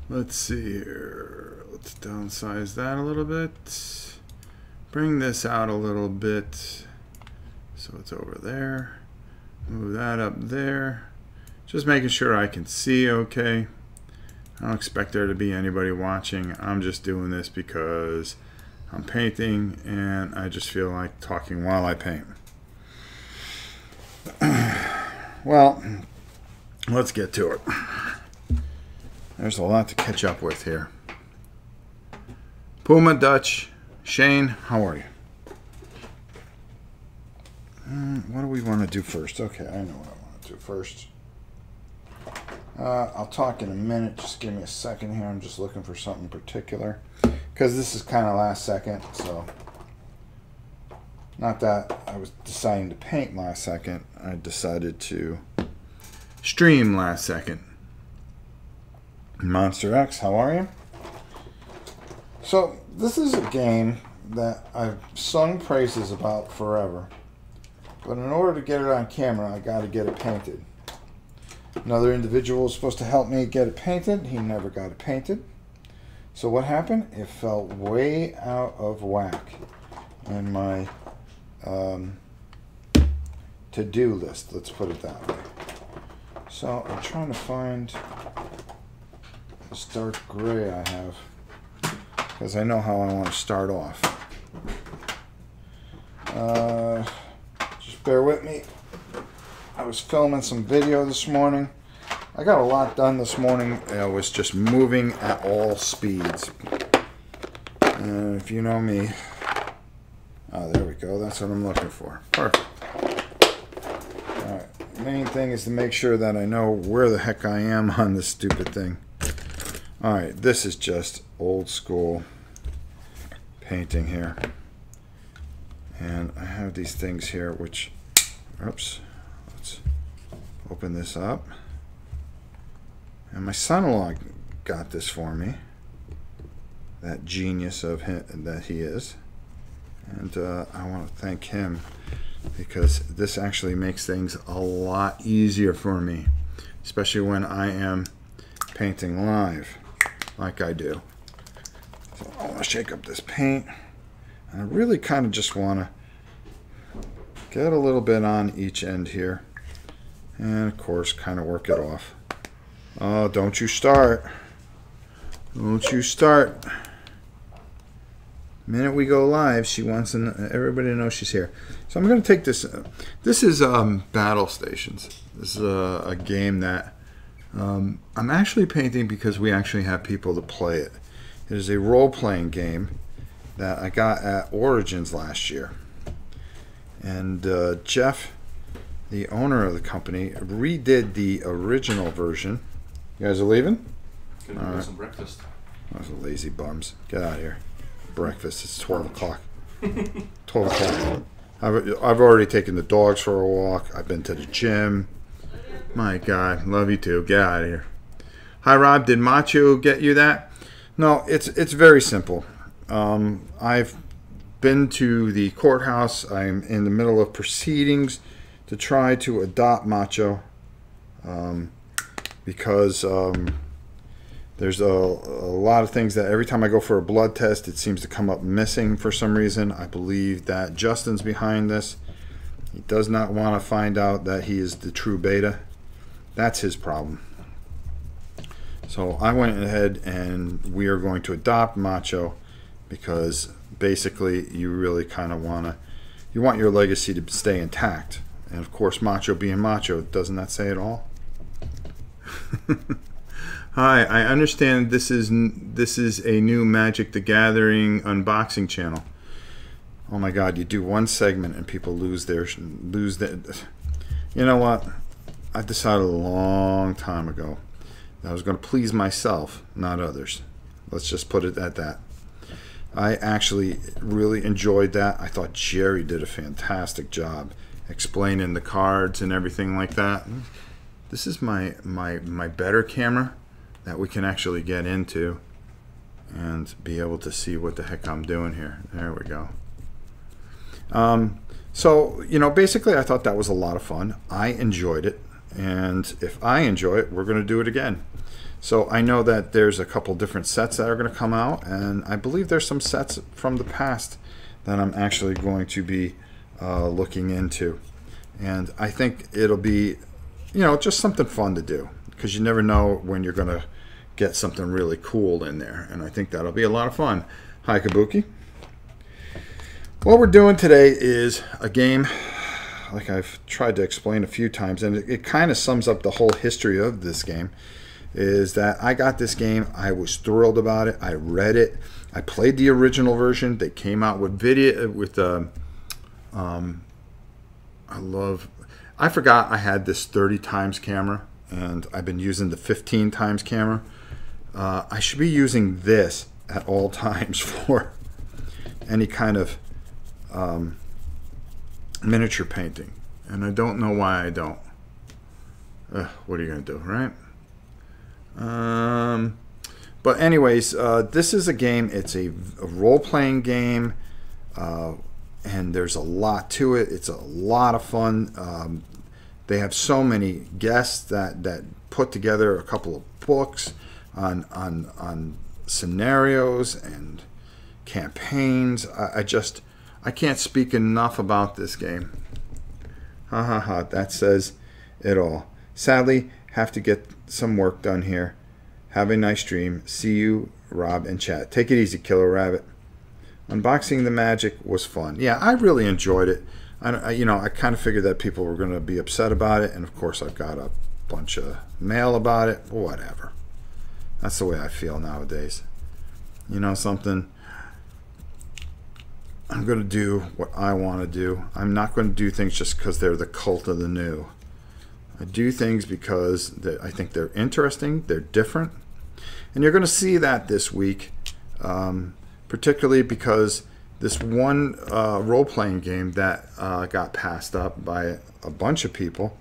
Let's see here. Let's downsize that a little bit. Bring this out a little bit so it's over there. Move that up there. Just making sure I can see okay. I don't expect there to be anybody watching. I'm just doing this because I'm painting and I just feel like talking while I paint. Well, let's get to it. There's a lot to catch up with here. Puma, Dutch, Shane, how are you? What do we want to do first? Okay, I know what I want to do first. I'll talk in a minute. Just give me a second here. I'm just looking for something particular. Because this is kind of last second, so... Not that I was deciding to paint last second. I decided to stream last second. Monster X, how are you? So, this is a game that I've sung praises about forever. But in order to get it on camera, I got to get it painted. Another individual was supposed to help me get it painted. He never got it painted. So what happened? It fell way out of whack in my to-do list. Let's put it that way. So I'm trying to find this dark gray I have because I know how I want to start off. Just bear with me. I was filming some video this morning. I got a lot done this morning. I was just moving at all speeds. And if you know me, oh, there we go. That's what I'm looking for. Perfect. All right. Main thing is to make sure that I know where the heck I am on this stupid thing. All right. This is just old school painting here. And I have these things here which, oops, let's open this up. And my son-in-law got this for me. That genius of him that he is. And I want to thank him because this actually makes things a lot easier for me. Especially when I am painting live like I do. So I want to shake up this paint. I really kind of just want to get a little bit on each end here. And of course kind of work it off. Oh, don't you start. Don't you start. The minute we go live, she wants everybody to know she's here. So I'm going to take this. This is Battlestations. This is a game that I'm actually painting because we actually have people to play it. It is a role-playing game that I got at Origins last year. And Jeff, the owner of the company, redid the original version. You guys are leaving? Gonna get some breakfast. Those are lazy bums. Get out of here. Breakfast. It's 12 o'clock. 12 o'clock. I've already taken the dogs for a walk. I've been to the gym. My God. Love you too. Get out of here. Hi, Rob. Did Macho get you that? No, it's very simple. I've been to the courthouse. I'm in the middle of proceedings to try to adopt Macho. Because there's a lot of things that every time I go for a blood test, it seems to come up missing for some reason. I believe that Justin's behind this. He does not want to find out that he is the true beta. That's his problem. So I went ahead and we are going to adopt Macho because basically you really kind of want your legacy to stay intact. And of course, Macho being Macho, doesn't that say it all? Hi, I understand this is a new Magic the Gathering unboxing channel. Oh my God, you do one segment and people lose their. You know what? I decided a long time ago that I was going to please myself, not others. Let's just put it at that. I actually really enjoyed that. I thought Jerry did a fantastic job explaining the cards and everything like that. This is my better camera that we can actually get into and be able to see what the heck I'm doing here. There we go. So, you know, basically I thought that was a lot of fun. I enjoyed it. And if I enjoy it, we're going to do it again. So I know that there's a couple different sets that are going to come out. And I believe there's some sets from the past that I'm actually going to be looking into. And I think it'll be, you know, just something fun to do. Because you never know when you're going to get something really cool in there. And I think that'll be a lot of fun. Hi, Kabuki. What we're doing today is a game, like I've tried to explain a few times, and it kind of sums up the whole history of this game, is that I got this game, I was thrilled about it, I read it, I played the original version, they came out with video, with, I forgot I had this 30 times camera, and I've been using the 15 times camera. I should be using this at all times for any kind of miniature painting, and I don't know why I don't. What are you gonna do, right? But anyways, this is a game. It's a role-playing game, and there's a lot to it. It's a lot of fun. They have so many guests that put together a couple of books on scenarios and campaigns. I can't speak enough about this game. Ha ha ha, that says it all. Sadly, have to get some work done here. Have a nice stream. See you, Rob, and chat. Take it easy, Killer Rabbit. Unboxing the Magic was fun. Yeah, I really enjoyed it. You know, I kind of figured that people were going to be upset about it, and of course I've got a bunch of mail about it. Whatever. That's the way I feel nowadays. You know something? I'm going to do what I want to do. I'm not going to do things just because they're the cult of the new. I do things because I think they're interesting, they're different. And you're going to see that this week, particularly because this one role-playing game that got passed up by a bunch of people.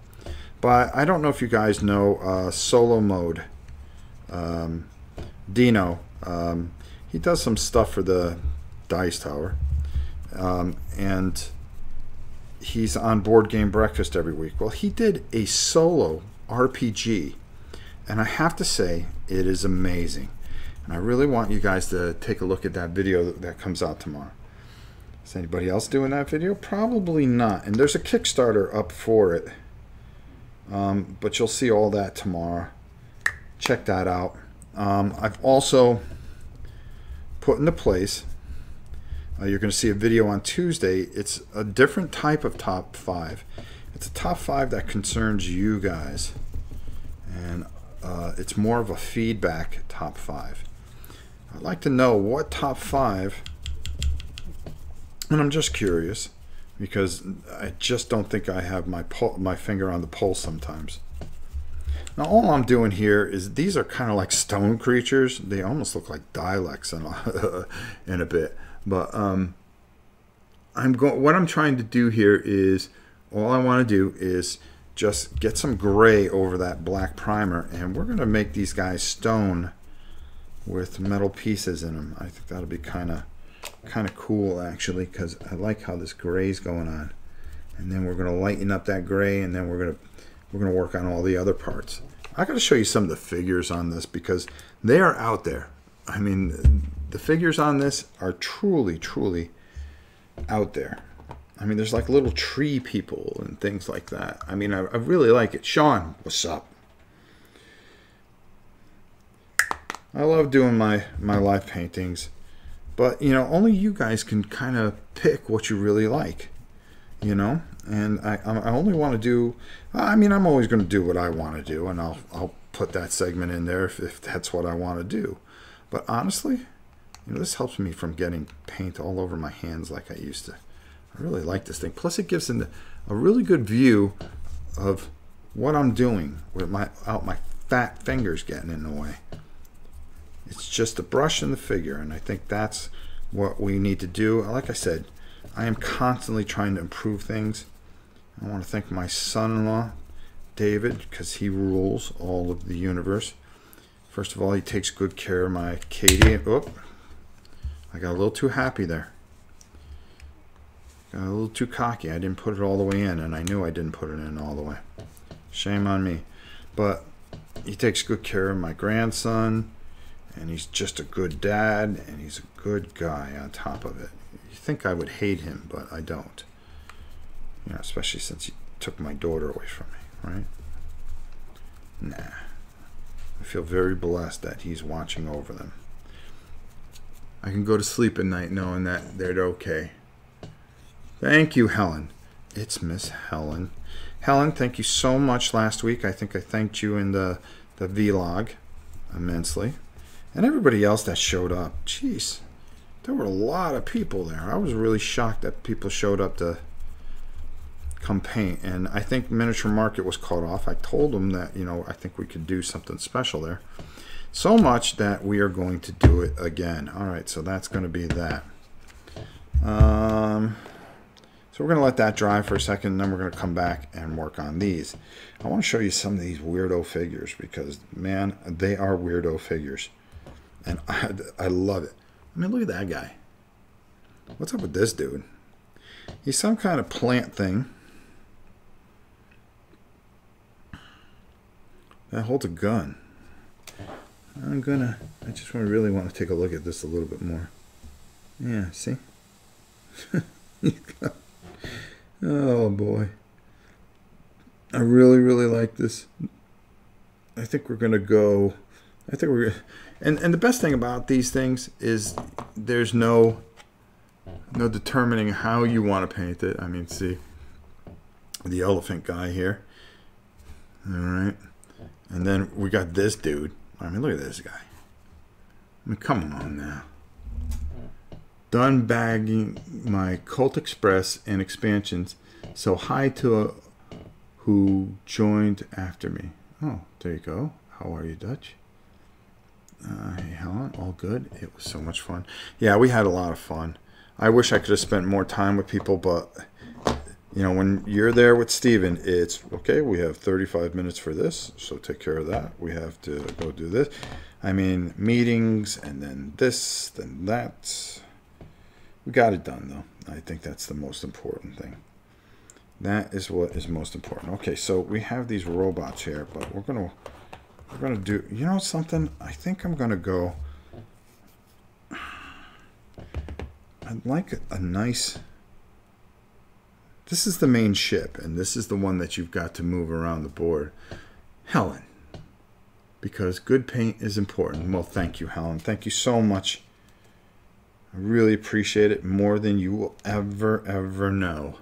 But I don't know if you guys know Solo Mode. Dino. He does some stuff for the Dice Tower. And he's on Board Game Breakfast every week. Well, he did a solo RPG, and I have to say it is amazing, and I really want you guys to take a look at that video that comes out tomorrow. Is anybody else doing that video? Probably not, and there's a Kickstarter up for it, but you'll see all that tomorrow. Check that out. I've also put into place, you're going to see a video on Tuesday. It's a different type of top 5. It's a top 5 that concerns you guys. And it's more of a feedback top 5. I'd like to know what top 5, and I'm just curious, because I just don't think I have my finger on the pulse sometimes. Now all I'm doing here is, these are kind of like stone creatures. They almost look like dialects in a bit. But what I'm trying to do here is, all I want to do is just get some gray over that black primer, and we're going to make these guys stone with metal pieces in them. I think that'll be kind of cool, actually, because I like how this gray's going on. And then we're going to lighten up that gray, and then we're going to work on all the other parts. I got to show you some of the figures on this, because they are out there. I mean, the figures on this are truly, truly out there. I mean, there's like little tree people and things like that. I mean, I really like it. Sean, what's up? I love doing my live paintings, but you know, only you guys can kind of pick what you really like, you know. And I only want to do. I mean, I'm always going to do what I want to do, and I'll put that segment in there if that's what I want to do. But honestly, you know, this helps me from getting paint all over my hands like I used to. I really like this thing. Plus, it gives a really good view of what I'm doing without my fat fingers getting in the way. It's just the brush and the figure, and I think that's what we need to do. Like I said, I am constantly trying to improve things. I want to thank my son-in-law, David, because he rules all of the universe. First of all, he takes good care of my Katie. Oh, I got a little too happy there. Got a little too cocky. I didn't put it all the way in, and I knew I didn't put it in all the way. Shame on me. But he takes good care of my grandson, and he's just a good dad, and he's a good guy on top of it. You think I would hate him, but I don't. You know, especially since he took my daughter away from me, right? Nah. I feel very blessed that he's watching over them. I can go to sleep at night knowing that they're okay. Thank you, Helen. It's Miss Helen. Helen, thank you so much last week. I think I thanked you in the vlog immensely. And everybody else that showed up. Jeez, there were a lot of people there. I was really shocked that people showed up to come paint. And I think Miniature Market was caught off. I told them that, you know, I think we could do something special there. So much that we are going to do it again. All right, so that's going to be that. So we're going to let that dry for a second, and then we're going to come back and work on these. I want to show you some of these weirdo figures because, man, they are weirdo figures. And I love it. I mean, look at that guy. What's up with this dude? He's some kind of plant thing that holds a gun. I just really want to take a look at this a little bit more. Yeah, see? Oh boy. I really like this. I think we're going to go, and the best thing about these things is there's no determining how you want to paint it. I mean, see the elephant guy here. All right. And then we got this dude. I mean, look at this guy. I mean, come on now. Done bagging my Colt Express and expansions. So hi to who joined after me. Oh, there you go. How are you, Dutch? Hey, Helen. All good. It was so much fun. Yeah, we had a lot of fun. I wish I could have spent more time with people, but you know, when you're there with Steven, it's okay. We have 35 minutes for this, so take care of that. We have to go do this. I mean, meetings and then this, then that. We got it done, though. I think that's the most important thing. That is what is most important. Okay, so we have these robots here, but we're gonna do. You know something? I think I'm gonna go. I'd like a nice. This is the main ship, and this is the one that you've got to move around the board. Helen, because good paint is important. Well, thank you, Helen. Thank you so much. I really appreciate it more than you will ever know.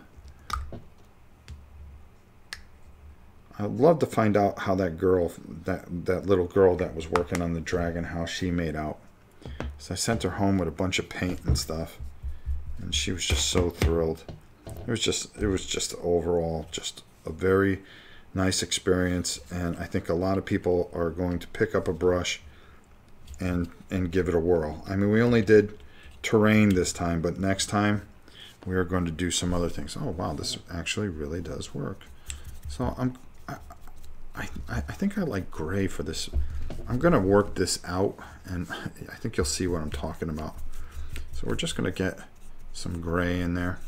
I'd love to find out how that girl, that little girl that was working on the dragon, how she made out. So I sent her home with a bunch of paint and stuff, and she was just so thrilled. It was just overall just a very nice experience, and I think a lot of people are going to pick up a brush and give it a whirl. I mean, we only did terrain this time, but next time we are going to do some other things. Oh wow, this actually really does work. So I think I like gray for this. I'm going to work this out, and I think you'll see what I'm talking about. So we're just going to get some gray in there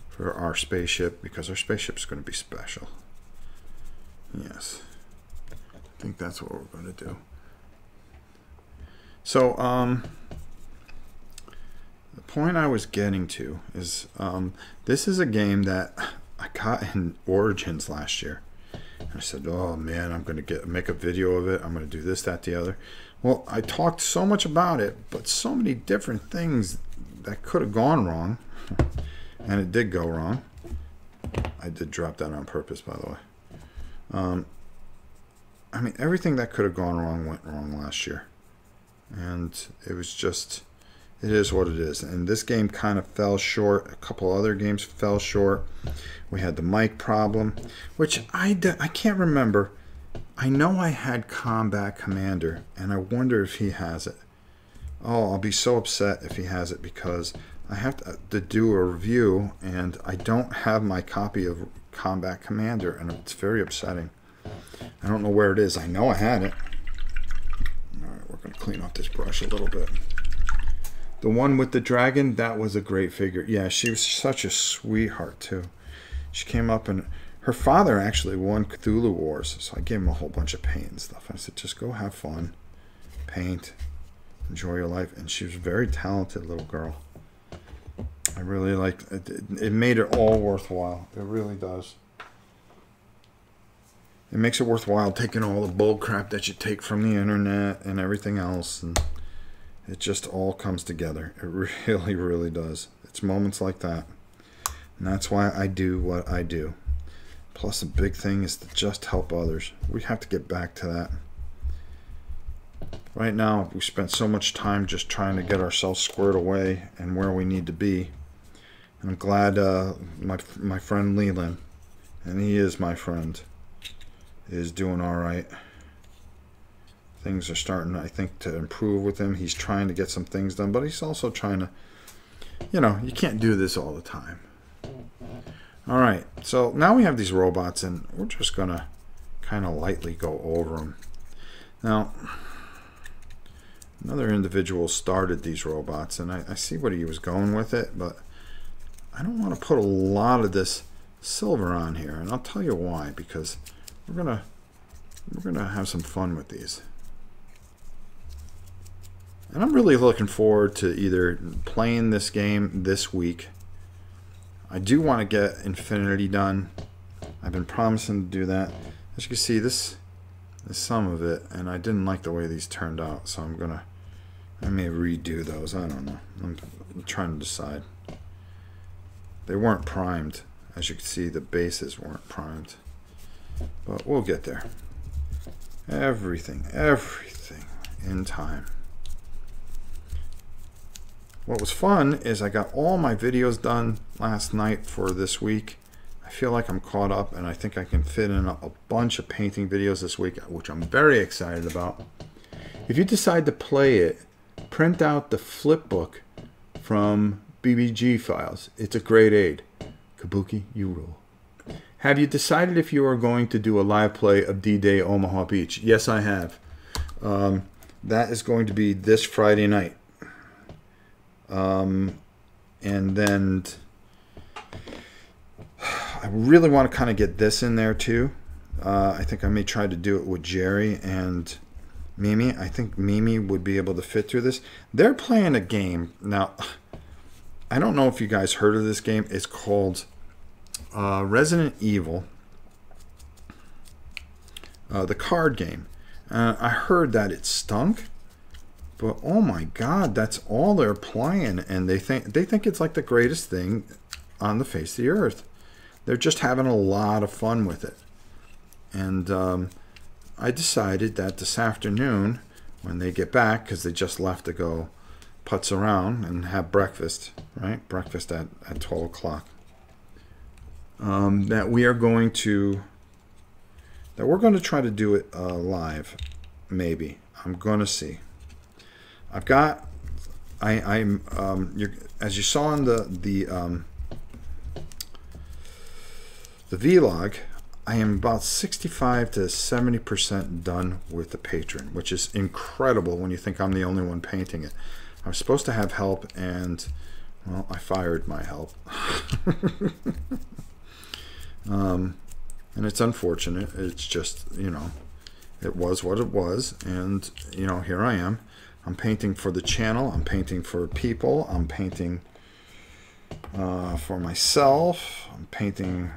for our spaceship, because our spaceship is going to be special. Yes, I think that's what we're going to do. So the point I was getting to is this is a game that I got in Origins last year. And I said, oh man, I'm going to make a video of it. I'm going to do this, that, the other. Well, I talked so much about it, but so many different things that could have gone wrong. And it did go wrong. I did drop that on purpose, by the way. I mean, everything that could have gone wrong went wrong last year. And it was just, it is what it is. And this game kind of fell short. A couple other games fell short. We had the mic problem, which I can't remember. I know I had Combat Commander, and I wonder if he has it. Oh, I'll be so upset if he has it, because I have to do a review, and I don't have my copy of Combat Commander, and it's very upsetting. I don't know where it is. I know I had it. All right, we're going to clean off this brush a little bit. The one with the dragon, that was a great figure. Yeah, she was such a sweetheart, too. She came up and her father actually won Cthulhu Wars, so I gave him a whole bunch of paint and stuff. I said, just go have fun, paint, enjoy your life. And she was a very talented little girl. I really liked it. It made it all worthwhile. It really does. It makes it worthwhile taking all the bull crap that you take from the internet and everything else, and it just all comes together. It really, really does. It's moments like that. And that's why I do what I do. Plus, the big thing is to just help others. We have to get back to that. Right now, we spent so much time just trying to get ourselves squared away and where we need to be. And I'm glad my friend Leland, and he is my friend, is doing all right. Things are starting, I think, to improve with him. He's trying to get some things done, but he's also trying to, you know, you can't do this all the time. All right, so now we have these robots, and we're just going to kind of lightly go over them. Now, another individual started these robots, and I see what he was going with it, but I don't want to put a lot of this silver on here, and I'll tell you why, because we're gonna have some fun with these. And I'm really looking forward to either playing this game this week. I do want to get Infinity done. I've been promising to do that. As you can see, this is some of it, and I didn't like the way these turned out, so I may redo those. I don't know. I'm trying to decide. They weren't primed. As you can see, the bases weren't primed. But we'll get there. Everything in time. What was fun is I got all my videos done last night for this week. I feel like I'm caught up, and I think I can fit in a bunch of painting videos this week, which I'm very excited about. If you decide to play it, print out the flip book from BBG Files. It's a great aid. Kabuki, you rule. Have you decided if you are going to do a live play of D-Day Omaha Beach? Yes, I have. That is going to be this Friday night. And then I really want to kind of get this in there too. I think I may try to do it with Jerry and Mimi. I think Mimi would be able to fit through this. They're playing a game. Now, I don't know if you guys heard of this game. It's called Resident Evil, the card game. I heard that it stunk, but oh my God, that's all they're playing, and they think it's like the greatest thing on the face of the earth. They're just having a lot of fun with it, and I decided that this afternoon, when they get back, because they just left to go putz around and have breakfast, right? Breakfast at 12 o'clock. That we're going to try to do it live, maybe. I'm going to see. I've got, as you saw in the vlog, I am about 65 to 70% done with the patron, which is incredible when you think I'm the only one painting it. I was supposed to have help, and well, I fired my help. And it's unfortunate. It's just, you know, it was what it was, and you know, here I am. I'm painting for the channel. I'm painting for people. I'm painting for myself. I'm painting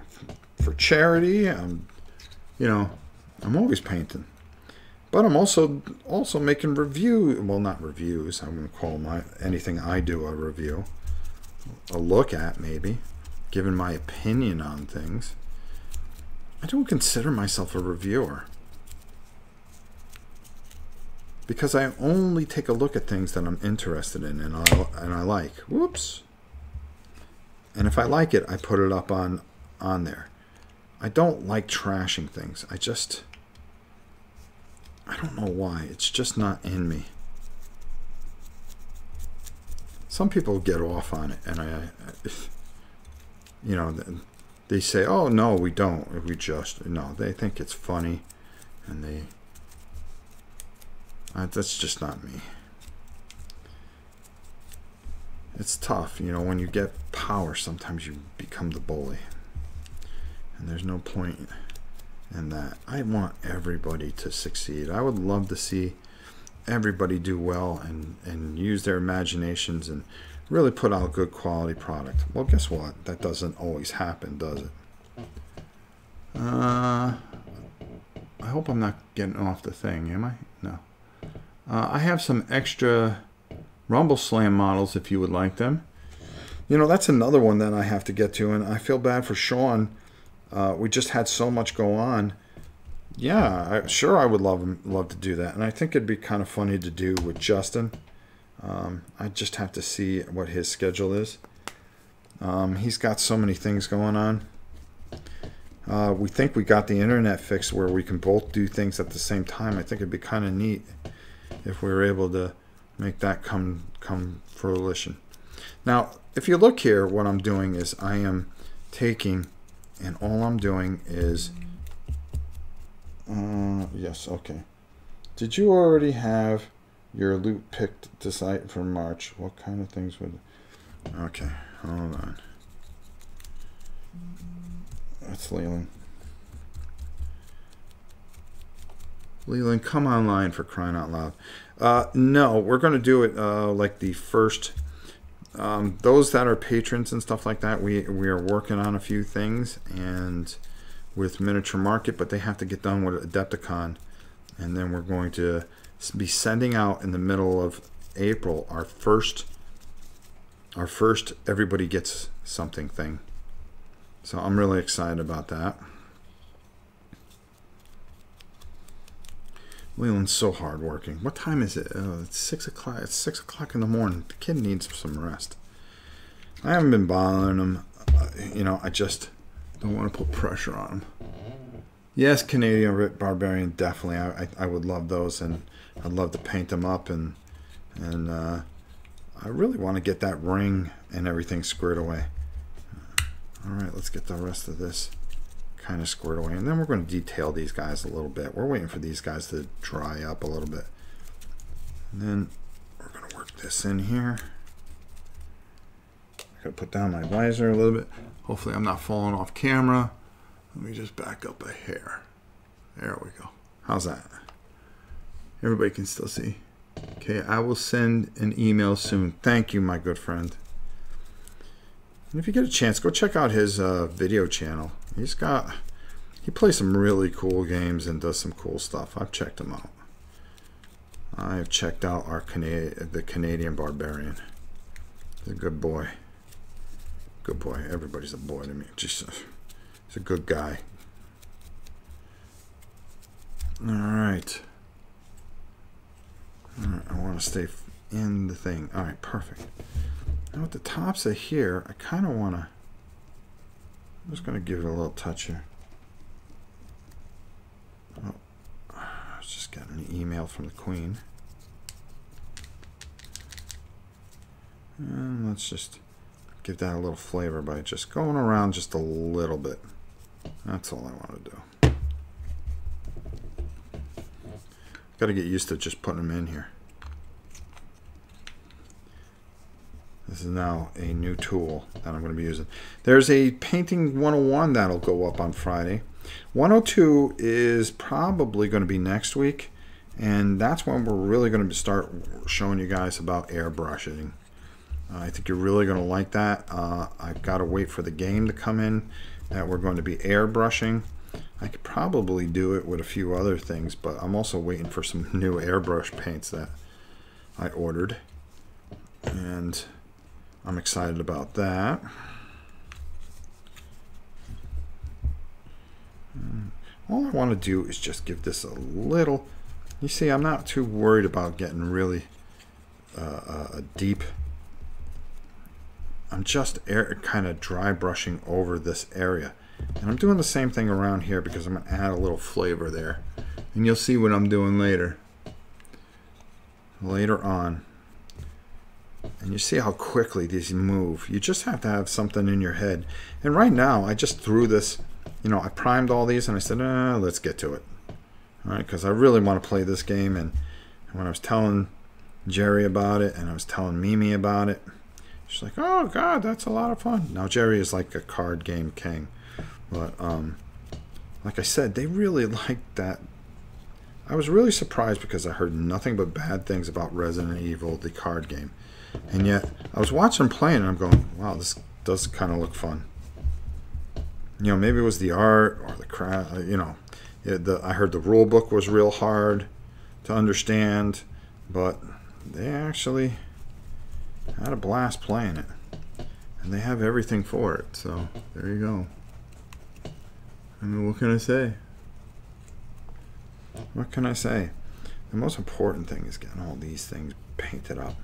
for charity. I'm always painting, but I'm also making well, not reviews. I'm going to call anything I do a review, a look at, maybe giving my opinion on things. I don't consider myself a reviewer, because I only take a look at things that I'm interested in and I like. Whoops. And if I like it, I put it up on there. I don't like trashing things. I don't know why. It's just not in me. Some people get off on it, and you know, they say, "Oh no, we don't. We just no." They think it's funny, and that's just not me. it's tough. You know, when you get power, sometimes you become the bully. And there's no point in that. I want everybody to succeed. I would love to see everybody do well and use their imaginations and really put out good quality product. Well, guess what? That doesn't always happen, does it? I hope I'm not getting off the thing, am I? No. I have some extra Rumble Slam models if you would like them. You know, that's another one that I have to get to, and I feel bad for Sean. We just had so much go on. Yeah, sure, I would love to do that, and I think it'd be kind of funny to do with Justin. I just have to see what his schedule is. He's got so many things going on. We think we got the internet fixed where we can both do things at the same time. I think it'd be kind of neat if we were able to make that come fruition. Now, if you look here, what I'm doing is I am taking, and all I'm doing is, yes, okay. Did you already have your loot picked to site for March? What kind of things would, okay, hold on. That's Leland. Leland, come online for crying out loud. No, we're going to do it like the first. Those that are patrons and stuff like that, we are working on a few things and with Miniature Market, but they have to get done with Adepticon, and then we're going to be sending out in the middle of April our first everybody gets something thing. So I'm really excited about that. Leland's so hardworking. What time is it? Oh, it's 6 o'clock. It's 6 o'clock in the morning. The kid needs some rest. I haven't been bothering him. You know, I just don't want to put pressure on him. Yes, Canadian Barbarian, definitely. I would love those, and I'd love to paint them up, and I really want to get that ring and everything squared away. All right, let's get the rest of this kind of squared away, and then we're going to detail these guys a little bit. We're waiting for these guys to dry up a little bit, and then we're going to work this in here. I got to put down my visor a little bit. Hopefully I'm not falling off camera. Let me just back up a hair. There we go. How's that? Everybody can still see. Okay, I will send an email soon. Thank you, my good friend. And if you get a chance, go check out his video channel. He plays some really cool games and does some cool stuff. I've checked him out. I've checked out the Canadian Barbarian. He's a good boy. Good boy. Everybody's a boy to me. He's a good guy. All right. I want to stay in the thing. All right, perfect. Now with the tops of here, I kind of want to, I'm just going to give it a little touch here. Oh, I was just getting an email from the Queen. And let's just give that a little flavor by just going around just a little bit. That's all I want to do. Got to get used to just putting them in here. This is now a new tool that I'm going to be using. There's a Painting 101 that'll go up on Friday. 102 is probably going to be next week, and that's when we're really going to start showing you guys about airbrushing. I think you're really going to like that. I've got to wait for the game to come in that we're going to be airbrushing. I could probably do it with a few other things, but I'm also waiting for some new airbrush paints that I ordered, and I'm excited about that. All I want to do is just give this a little, you see, I'm not too worried about getting really a deep. I'm just kind of dry brushing over this area. And I'm doing the same thing around here because I'm going to add a little flavor there. And you'll see what I'm doing later on. And you see how quickly these move. You just have to have something in your head. And right now, I just threw this, you know, I primed all these and I said, let's get to it. All right, because I really want to play this game. And when I was telling Jerry about it and I was telling Mimi about it, She's like, oh God, that's a lot of fun. Now Jerry is like a card game king, but like I said, they really liked that. I was really surprised because I heard nothing but bad things about Resident Evil, the card game, and yet I was watching them playing and I'm going, wow, this does kind of look fun. You know, maybe it was the art or the craft. You know, I heard the rule book was real hard to understand, but they actually had a blast playing it, and they have everything for it. So there you go. I mean, what can I say? What can I say? The most important thing is getting all these things painted up.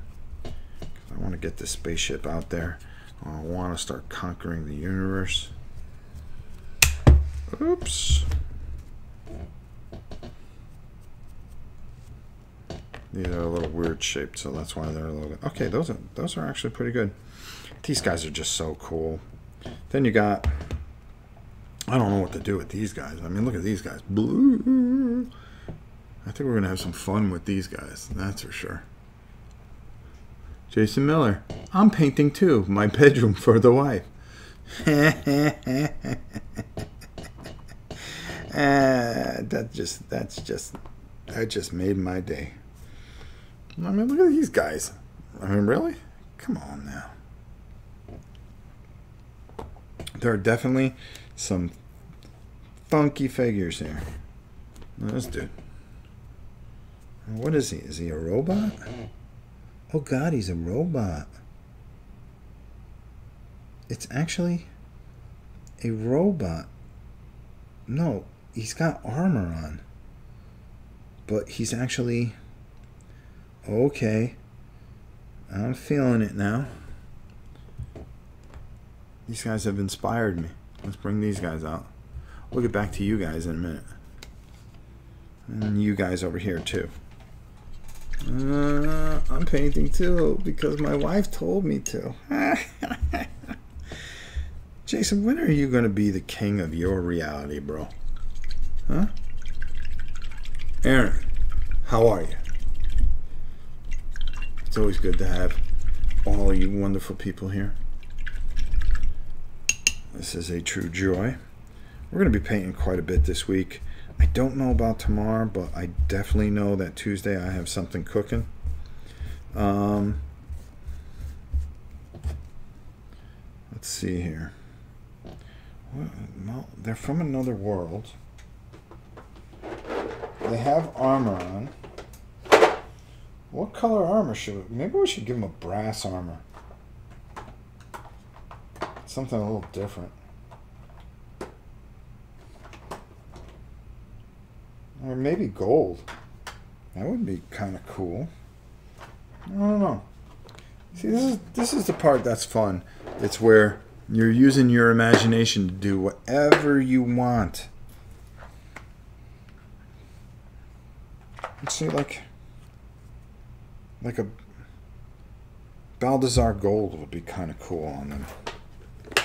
I want to get this spaceship out there. I want to start conquering the universe. Oops. These are a little weird shaped, so that's why they're a little bit. Okay, those are actually pretty good. These guys are just so cool. Then you got, I don't know what to do with these guys. I mean, look at these guys. Blue. I think we're gonna have some fun with these guys. That's for sure. Jason Miller. I'm painting too. My bedroom for the wife. That just made my day. I mean, look at these guys. I mean, really? Come on now. There are definitely some funky figures here. This dude. What is he? Is he a robot? Oh God, he's a robot. It's actually a robot. No, he's got armor on. But he's actually... Okay. I'm feeling it now. These guys have inspired me. Let's bring these guys out. We'll get back to you guys in a minute. And you guys over here too. I'm painting too because my wife told me to. Jason, when are you going to be the king of your reality, bro? Huh? Aaron, how are you? It's always good to have all you wonderful people here. This is a true joy. We're going to be painting quite a bit this week. I don't know about tomorrow, but I definitely know that Tuesday I have something cooking. Let's see here. Well, they're from another world. They have armor on. What color armor should we... Maybe we should give them a brass armor. Something a little different. Or maybe gold. That would be kind of cool. I don't know. See, this is the part that's fun. It's where you're using your imagination to do whatever you want. Let's see, like a Balthazar gold would be kind of cool on them.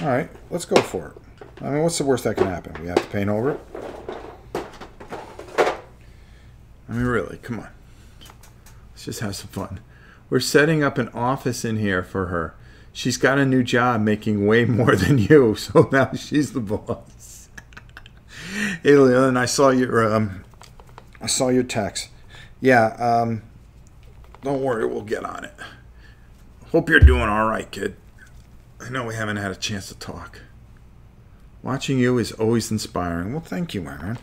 All right, let's go for it. I mean, what's the worst that can happen? We have to paint over it? I mean, really, come on. Let's just have some fun. We're setting up an office in here for her. She's got a new job making way more than you, so now she's the boss. Hey, Leland, I saw your text. Yeah, don't worry, we'll get on it. Hope you're doing all right, kid. I know we haven't had a chance to talk. Watching you is always inspiring. Well, thank you, Aaron.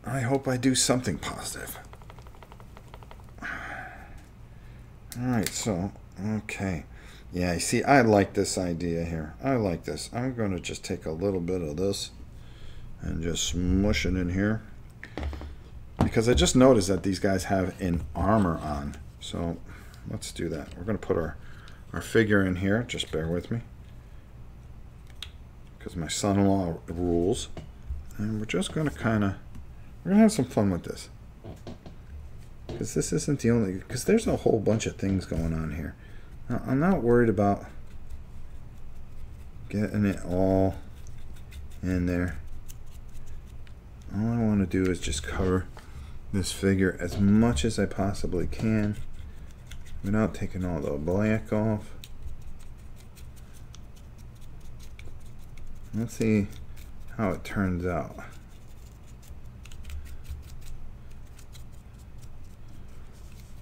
I hope I do something positive. Alright, so, okay. Yeah, you see, I like this idea here. I like this. I'm going to just take a little bit of this and just smush it in here. Because I just noticed that these guys have an armor on. So, let's do that. We're going to put our figure in here. Just bear with me. Because my son-in-law rules. And we're just going to kind of... We're going to have some fun with this. Because this isn't the only... Because there's a whole bunch of things going on here. Now, I'm not worried about getting it all in there. All I want to do is just cover this figure as much as I possibly can. without taking all the black off. Let's see how it turns out.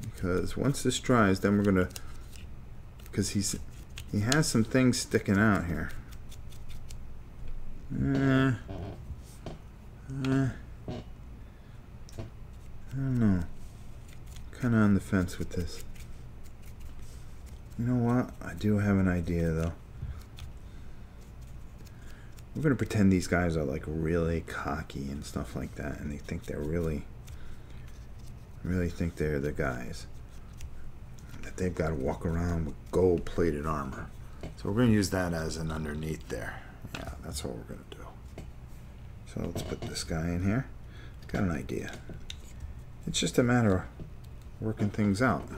Because once this dries, then we're gonna, because he has some things sticking out here. I don't know. Kind of on the fence with this. You know what? I do have an idea though. We're gonna pretend these guys are like really cocky and stuff like that, and they think they're really think they're the guys. That they've got to walk around with gold-plated armor. So we're gonna use that as an underneath there. Yeah, that's what we're gonna do. So let's put this guy in here. Got an idea. It's just a matter of working things out.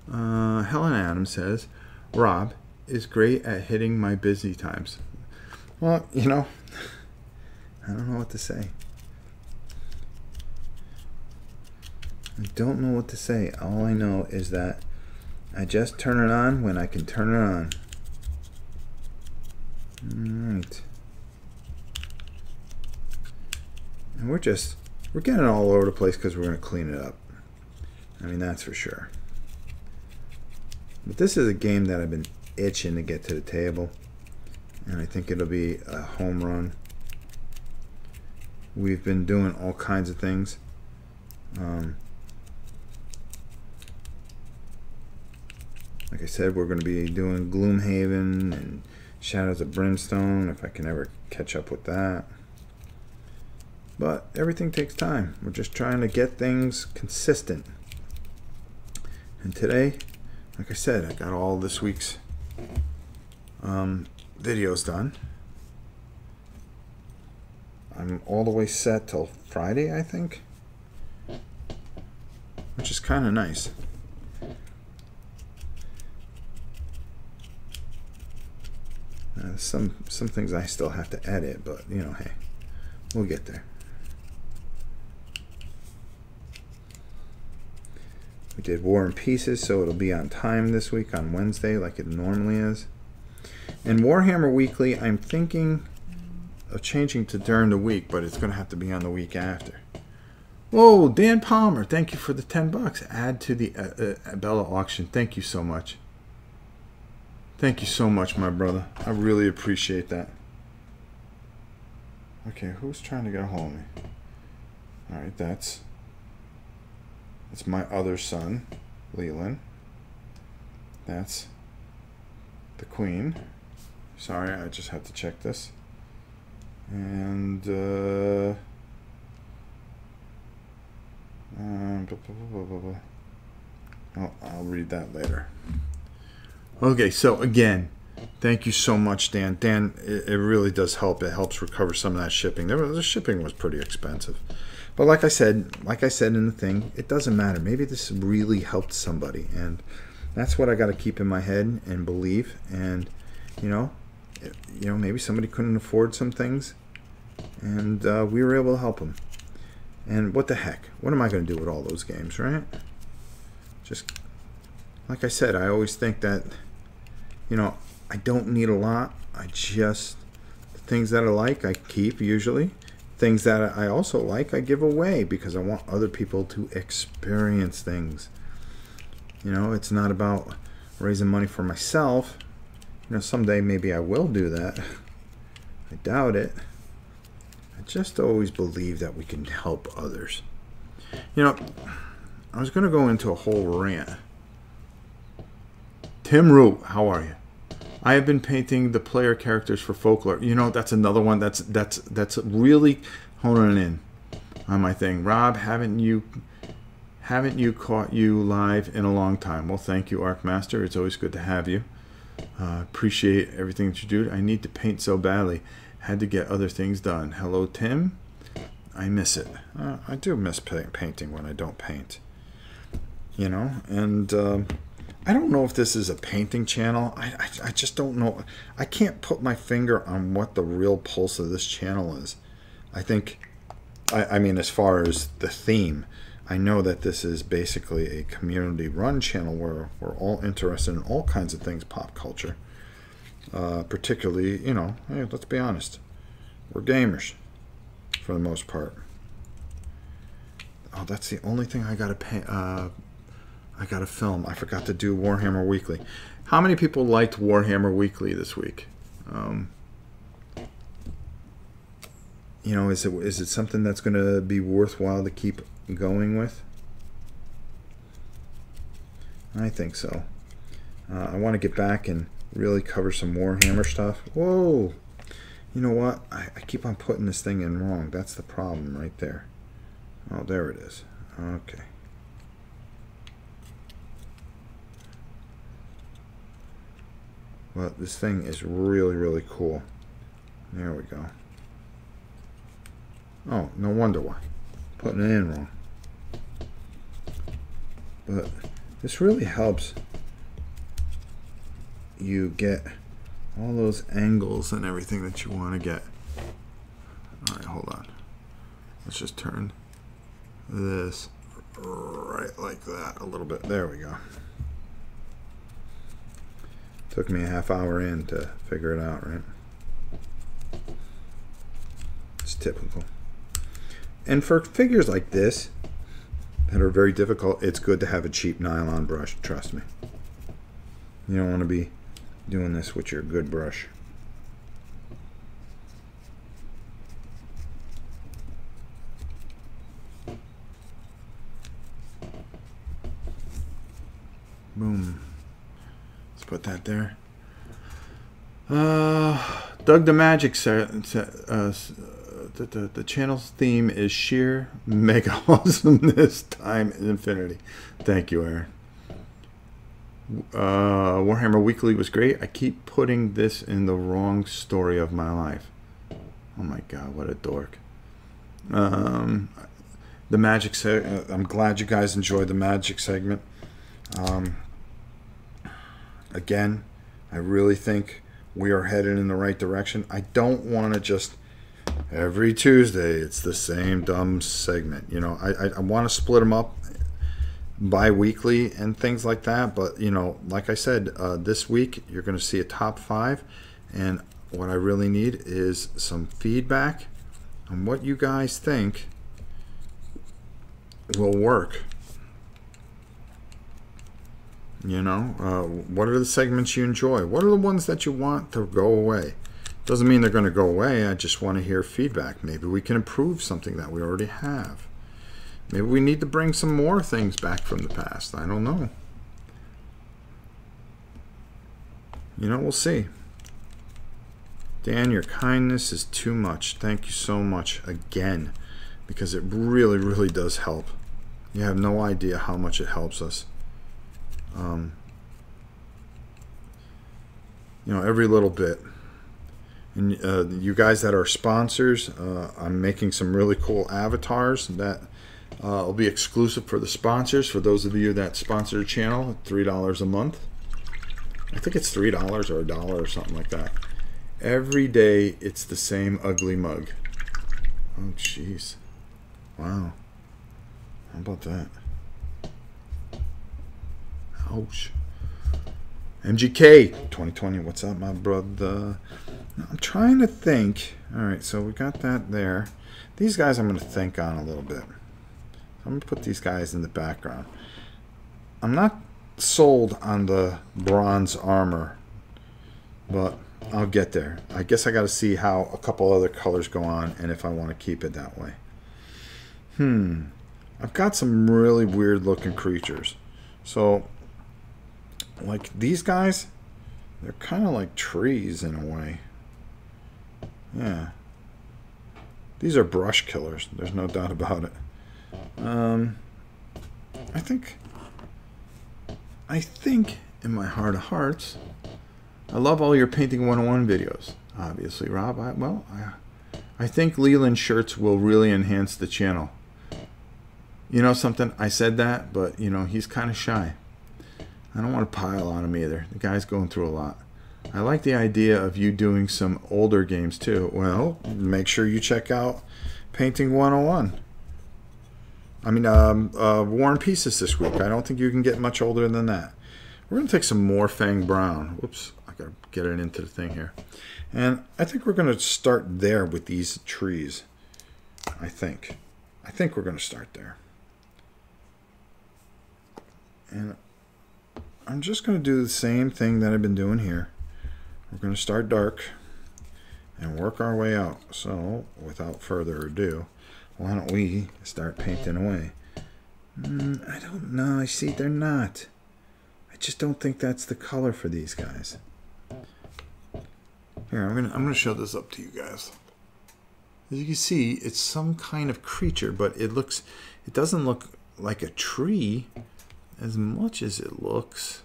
Helen Adams says, Rob is great at hitting my busy times. Well, you know, I don't know what to say. I don't know what to say. All I know is that I just turn it on when I can turn it on. Alright. And we're getting all over the place because we're going to clean it up. I mean, that's for sure. But this is a game that I've been itching to get to the table. And I think it'll be a home run. We've been doing all kinds of things. Like I said, we're going to be doing Gloomhaven and Shadows of Brimstone, if I can ever catch up with that. But everything takes time. We're just trying to get things consistent. And today, like I said, I got all this week's videos done. I'm all the way set till Friday, I think, which is kind of nice. Some things I still have to edit, but you know, hey, we'll get there. We did War and Pieces, so it'll be on time this week on Wednesday like it normally is. And Warhammer Weekly, I'm thinking of changing to during the week, but it's going to have to be on the week after. Whoa, Dan Palmer, thank you for the $10. Add to the Bella auction. Thank you so much. Thank you so much, my brother. I really appreciate that. Okay, who's trying to get a hold of me? Alright, that's my other son, Leland. That's the Queen. Sorry, I just had to check this. And I'll read that later. Okay, so again, thank you so much, Dan. Dan, it really does help. It helps recover some of that shipping. The shipping was pretty expensive. But like I said in the thing, it doesn't matter. Maybe this really helped somebody. And that's what I got to keep in my head and believe. And, you know, maybe somebody couldn't afford some things. And we were able to help them. And what the heck? What am I going to do with all those games, right? Just, like I said, I always think that, you know, I don't need a lot. I just, the things that I like, I keep usually. Things that I also like, I give away because I want other people to experience things. You know, it's not about raising money for myself. You know, someday maybe I will do that. I doubt it. I just always believe that we can help others. You know, I was going to go into a whole rant. Tim Root, how are you? I have been painting the player characters for Folklore. You know, that's another one that's really honing in on my thing. Rob, haven't you caught you live in a long time? Well, thank you, Arcmaster. It's always good to have you. Appreciate everything that you do. I need to paint so badly. Had to get other things done. Hello, Tim. I miss it. I do miss painting when I don't paint. You know, and I don't know if this is a painting channel. I just don't know. I can't put my finger on what the real pulse of this channel is. I think, I mean, as far as the theme, I know that this is basically a community-run channel where we're all interested in all kinds of things pop culture. Particularly, you know, hey, let's be honest, we're gamers for the most part. Oh, that's the only thing I gotta pay. I gotta film. I forgot to do Warhammer Weekly. How many people liked Warhammer Weekly this week? You know, is it something that's going to be worthwhile to keep going with? I think so. I want to get back and really cover some Warhammer stuff. Whoa! You know what? I keep on putting this thing in wrong. That's the problem right there. Oh, there it is. Okay. Well, this thing is really, really cool. There we go. Oh, no wonder why. Putting it in wrong. But this really helps you get all those angles and everything that you want to get. Alright, hold on. Let's just turn this right like that a little bit. There we go. Took me a half hour in to figure it out, right? It's typical. And for figures like this that are very difficult, it's good to have a cheap nylon brush, trust me. You don't want to be doing this with your good brush. Boom. Let's put that there. Doug the Magic said the channel's theme is sheer mega awesomeness time in infinity. Thank you, Aaron. Warhammer Weekly was great. I keep putting this in the wrong story of my life. Oh my god, what a dork. The Magic I'm glad you guys enjoyed the Magic segment. Again, I really think we are headed in the right direction. I don't want to just every Tuesday it's the same dumb segment. You know, I want to split them up bi-weekly and things like that. But, you know, like I said, this week you're going to see a top 5. And what I really need is some feedback on what you guys think will work. You know, what are the segments you enjoy? What are the ones that you want to go away? Doesn't mean they're going to go away. I just want to hear feedback. Maybe we can improve something that we already have. Maybe we need to bring some more things back from the past. I don't know. You know, we'll see. Dan, your kindness is too much. Thank you so much again, because it really, really does help. You have no idea how much it helps us. You know, every little bit. And you guys that are sponsors, I'm making some really cool avatars that will be exclusive for the sponsors. For those of you that sponsor the channel, $3 a month. I think it's $3 or $1 or something like that. Every day it's the same ugly mug. Oh jeez. Wow. How about that? Ouch. MGK 2020, what's up, my brother? I'm trying to think. Alright, so we got that there. These guys I'm going to think on a little bit. I'm going to put these guys in the background. I'm not sold on the bronze armor, but I'll get there. I guess I got to see how a couple other colors go on and if I want to keep it that way. I've got some really weird looking creatures. So, like these guys, they're kind of like trees in a way. Yeah. These are brush killers. There's no doubt about it. I think in my heart of hearts, I love all your Painting 101 videos. Obviously, Rob. I think Leland shirts will really enhance the channel. You know something? I said that, but you know, he's kind of shy. I don't want to pile on him either. The guy's going through a lot. I like the idea of you doing some older games too. Well, make sure you check out Painting 101. I mean, War and Pieces this week. I don't think you can get much older than that. We're going to take some Morphang Brown. Whoops, I got to get it into the thing here. And I think we're going to start there with these trees. I think we're going to start there. And I'm just going to do the same thing that I've been doing here. We're going to start dark and work our way out. So, without further ado, why don't we start painting away? I don't know. I see they're not. I just don't think that's the color for these guys. Here, I'm gonna show this up to you guys. As you can see, it's some kind of creature, but it doesn't look like a tree as much as it looks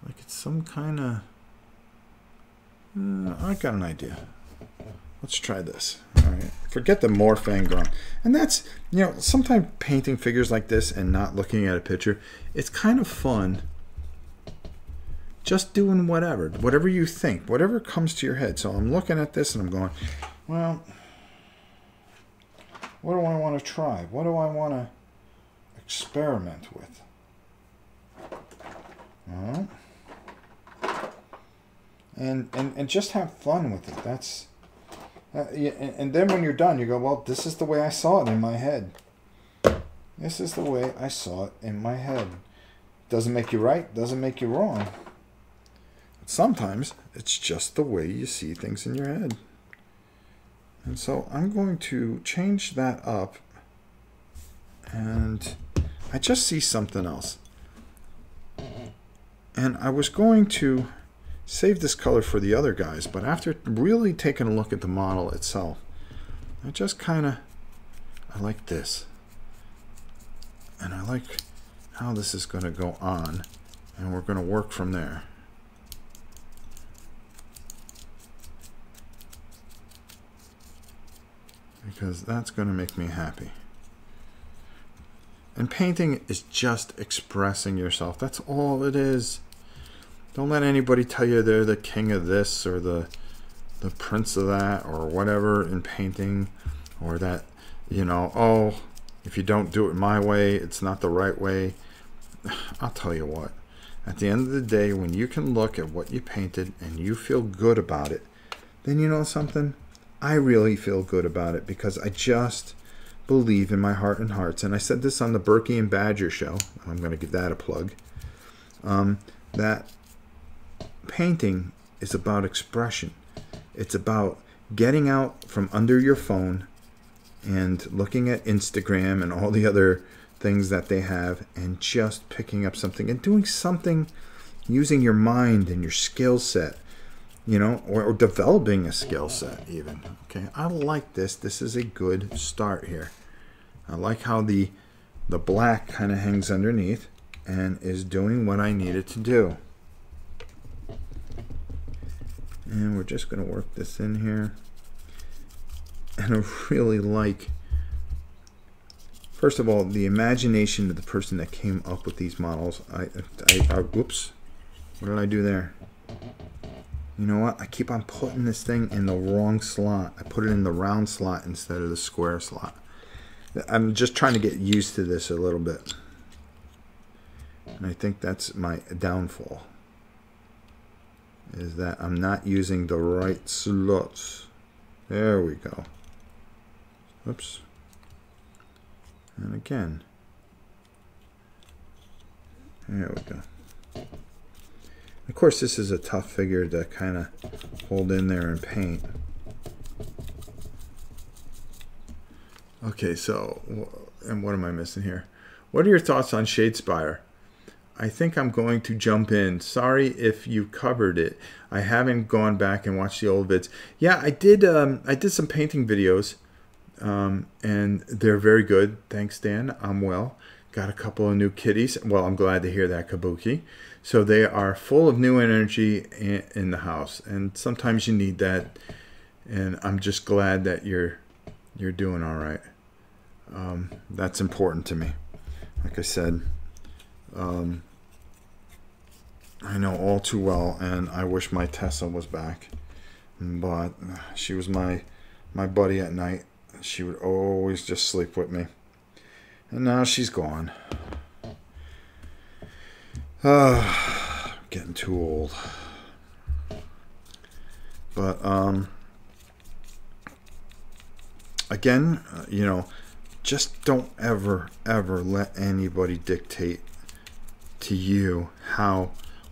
like it's some kind of... I got an idea. Let's try this. All right. Forget the Morphang Brown. And that's, you know, sometimes painting figures like this and not looking at a picture, it's kind of fun. Just doing whatever you think, whatever comes to your head. So I'm looking at this and I'm going, well, what do I want to try? What do I want to experiment with? Well, and just have fun with it. That's and then when you're done, you go, well, this is the way I saw it in my head. This is the way I saw it in my head. Doesn't make you right, doesn't make you wrong. But sometimes it's just the way you see things in your head. And so I'm going to change that up. And I just see something else. And I was going to save this color for the other guys, but after really taking a look at the model itself, I just kind of, I like this. And I like how this is going to go on, and we're going to work from there. Because that's going to make me happy. And painting is just expressing yourself. That's all it is. Don't let anybody tell you they're the king of this or the prince of that or whatever in painting, or that, you know, oh, if you don't do it my way, it's not the right way. I'll tell you what. At the end of the day, when you can look at what you painted and you feel good about it, then you know something? I really feel good about it because I just believe in my heart and hearts. And I said this on the Berkey and Badger show. I'm going to give that a plug. That painting is about expression. It's about getting out from under your phone and looking at Instagram and all the other things that they have and just picking up something and doing something using your mind and your skill set, you know, or developing a skill set even. Okay, I like this. This is a good start here. I like how the black kind of hangs underneath and is doing what I need it to do. And we're just going to work this in here. And I really like, first of all, the imagination of the person that came up with these models. Whoops, what did I do there? You know what? I keep on putting this thing in the wrong slot. I put it in the round slot instead of the square slot. I'm just trying to get used to this a little bit. And I think that's my downfall, is that I'm not using the right slots. There we go. Oops. And again. There we go. Of course, this is a tough figure to kind of hold in there and paint. Okay, so, and what am I missing here? What are your thoughts on Shadespire? I think I'm going to jump in. Sorry if you covered it. I haven't gone back and watched the old vids. Yeah, I did some painting videos, and they're very good. Thanks, Dan. I'm well. Got a couple of new kitties. Well, I'm glad to hear that, Kabuki. So they are full of new energy in the house, and sometimes you need that. And I'm just glad that you're doing all right. That's important to me. Like I said, I know all too well, and I wish my Tessa was back. But she was my buddy at night. She would always just sleep with me. And now she's gone. Getting too old. But, again, you know, just don't ever let anybody dictate to you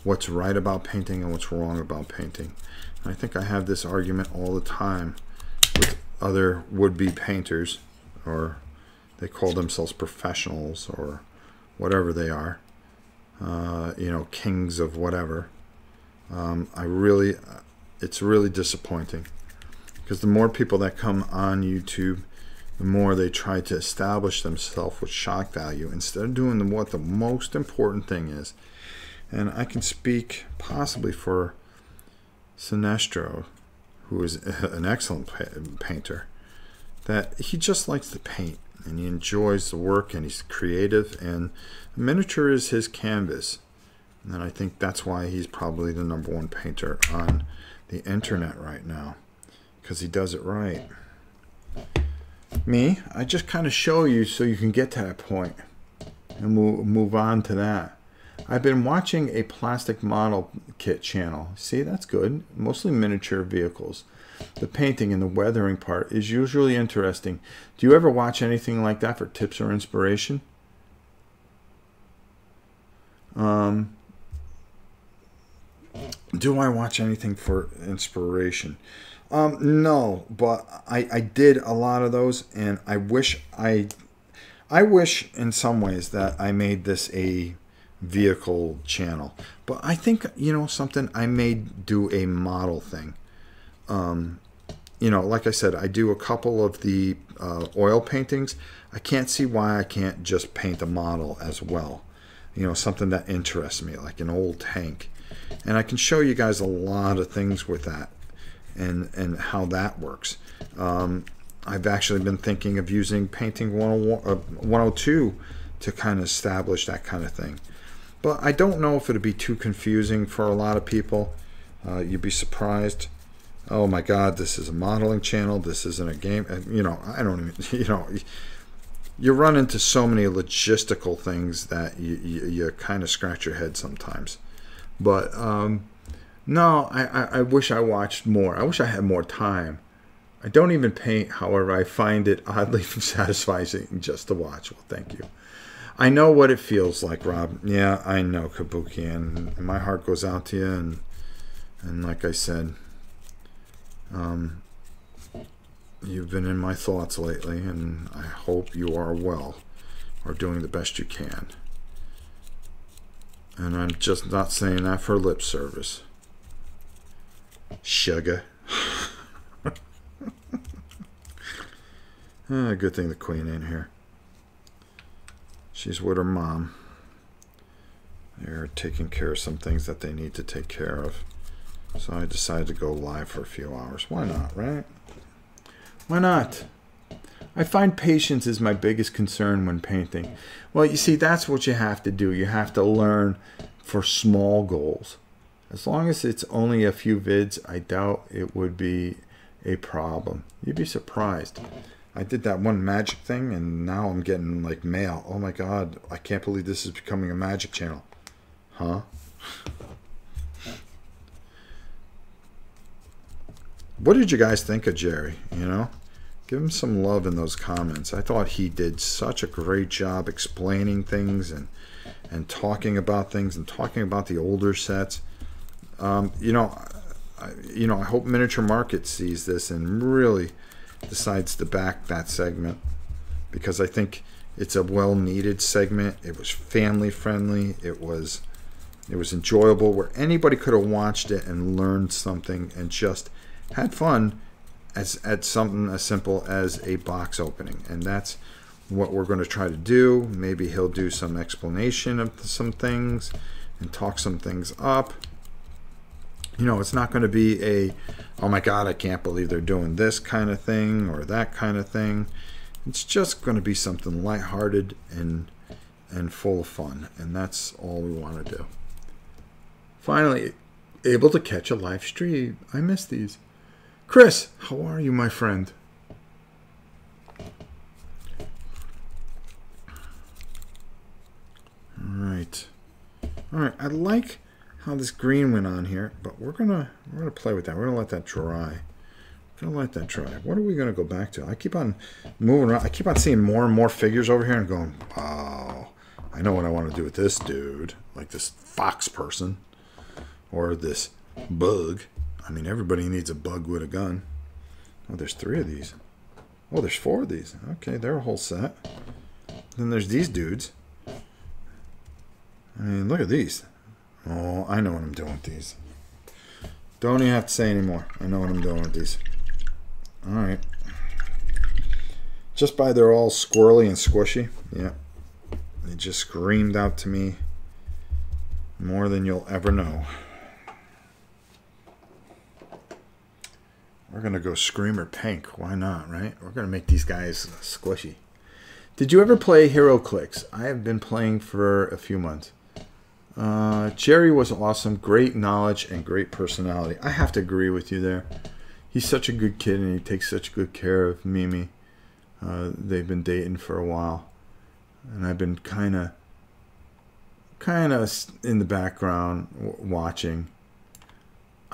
what's right about painting and what's wrong about painting. And I think I have this argument all the time with other would-be painters, or they call themselves professionals or whatever they are, you know, kings of whatever. It's really disappointing, because the more people that come on YouTube, the more they try to establish themselves with shock value instead of doing what the most important thing is. And I can speak possibly for Sinestro, who is an excellent painter, that he just likes to paint and he enjoys the work and he's creative, and miniature is his canvas. And I think that's why he's probably the #1 painter on the internet right now, because he does it right. Me, I just kind of show you so you can get to that point, and we'll move on to that. I've been watching a plastic model kit channel. See, that's good. Mostly miniature vehicles. The painting and the weathering part is usually interesting. Do you ever watch anything like that for tips or inspiration? Do I watch anything for inspiration? No, but I did a lot of those, and I wish in some ways that I made this a vehicle channel. But I think, you know, something, I may do a model thing. You know, like I said, I do a couple of the oil paintings. I can't see why I can't just paint a model as well. You know, something that interests me, like an old tank. And I can show you guys a lot of things with that and how that works. I've actually been thinking of using painting 102 to kind of establish that kind of thing. But I don't know if it'd be too confusing for a lot of people. You'd be surprised. Oh my God, this is a modeling channel. This isn't a game. You know, I don't even, you know, you run into so many logistical things that you kind of scratch your head sometimes. But no, I wish I watched more. I wish I had more time. I don't even paint, however, I find it oddly satisfying just to watch. Well, thank you. I know what it feels like, Rob. Yeah, I know, Kabuki, and my heart goes out to you. And like I said, you've been in my thoughts lately, and I hope you are well, or doing the best you can. And I'm just not saying that for lip service. Sugar. Good thing the Queen ain't here. She's with her mom. They're taking care of some things that they need to take care of. So I decided to go live for a few hours. Why not, right? Why not? I find patience is my biggest concern when painting. Well, you see, that's what you have to do. You have to learn for small goals. As long as it's only a few vids, I doubt it would be a problem. You'd be surprised. I did that one magic thing, and now I'm getting like mail. Oh my God, I can't believe this is becoming a magic channel. Huh? What did you guys think of Jerry? You know? Give him some love in those comments. I thought he did such a great job explaining things and talking about things and talking about the older sets. You know, I hope Miniature Market sees this and really decides to back that segment, because I think it's a well-needed segment. It was family-friendly. It was enjoyable, where anybody could have watched it and learned something and just had fun at something as simple as a box opening. And that's what we're going to try to do. Maybe he'll do some explanation of some things and talk some things up. You know, it's not going to be a, oh my God, I can't believe they're doing this kind of thing or that kind of thing. It's just going to be something lighthearted and full of fun. And that's all we want to do. Finally, able to catch a live stream. I miss these. Chris, how are you, my friend? All right, I like how this green went on here, but we're gonna play with that. We're gonna let that dry. Gonna let that dry. What are we gonna go back to? I keep on moving around. I keep on seeing more and more figures over here and going, wow, I know what I want to do with this dude, like this fox person or this bug. I mean, everybody needs a bug with a gun. Oh, there's 3 of these. Oh, there's 4 of these. Okay, they're a whole set. Then there's these dudes. I mean, look at these. Oh, I know what I'm doing with these. Don't even have to say anymore. I know what I'm doing with these. Alright. Just by they're all squirrely and squishy. Yeah. They just screamed out to me more than you'll ever know. We're going to go Screamer Pink. Why not, right? We're going to make these guys squishy. Did you ever play Hero Clicks? I have been playing for a few months. Jerry was awesome. Great knowledge and great personality. I have to agree with you there. He's such a good kid and he takes such good care of Mimi. They've been dating for a while. And I've been kind of in the background watching.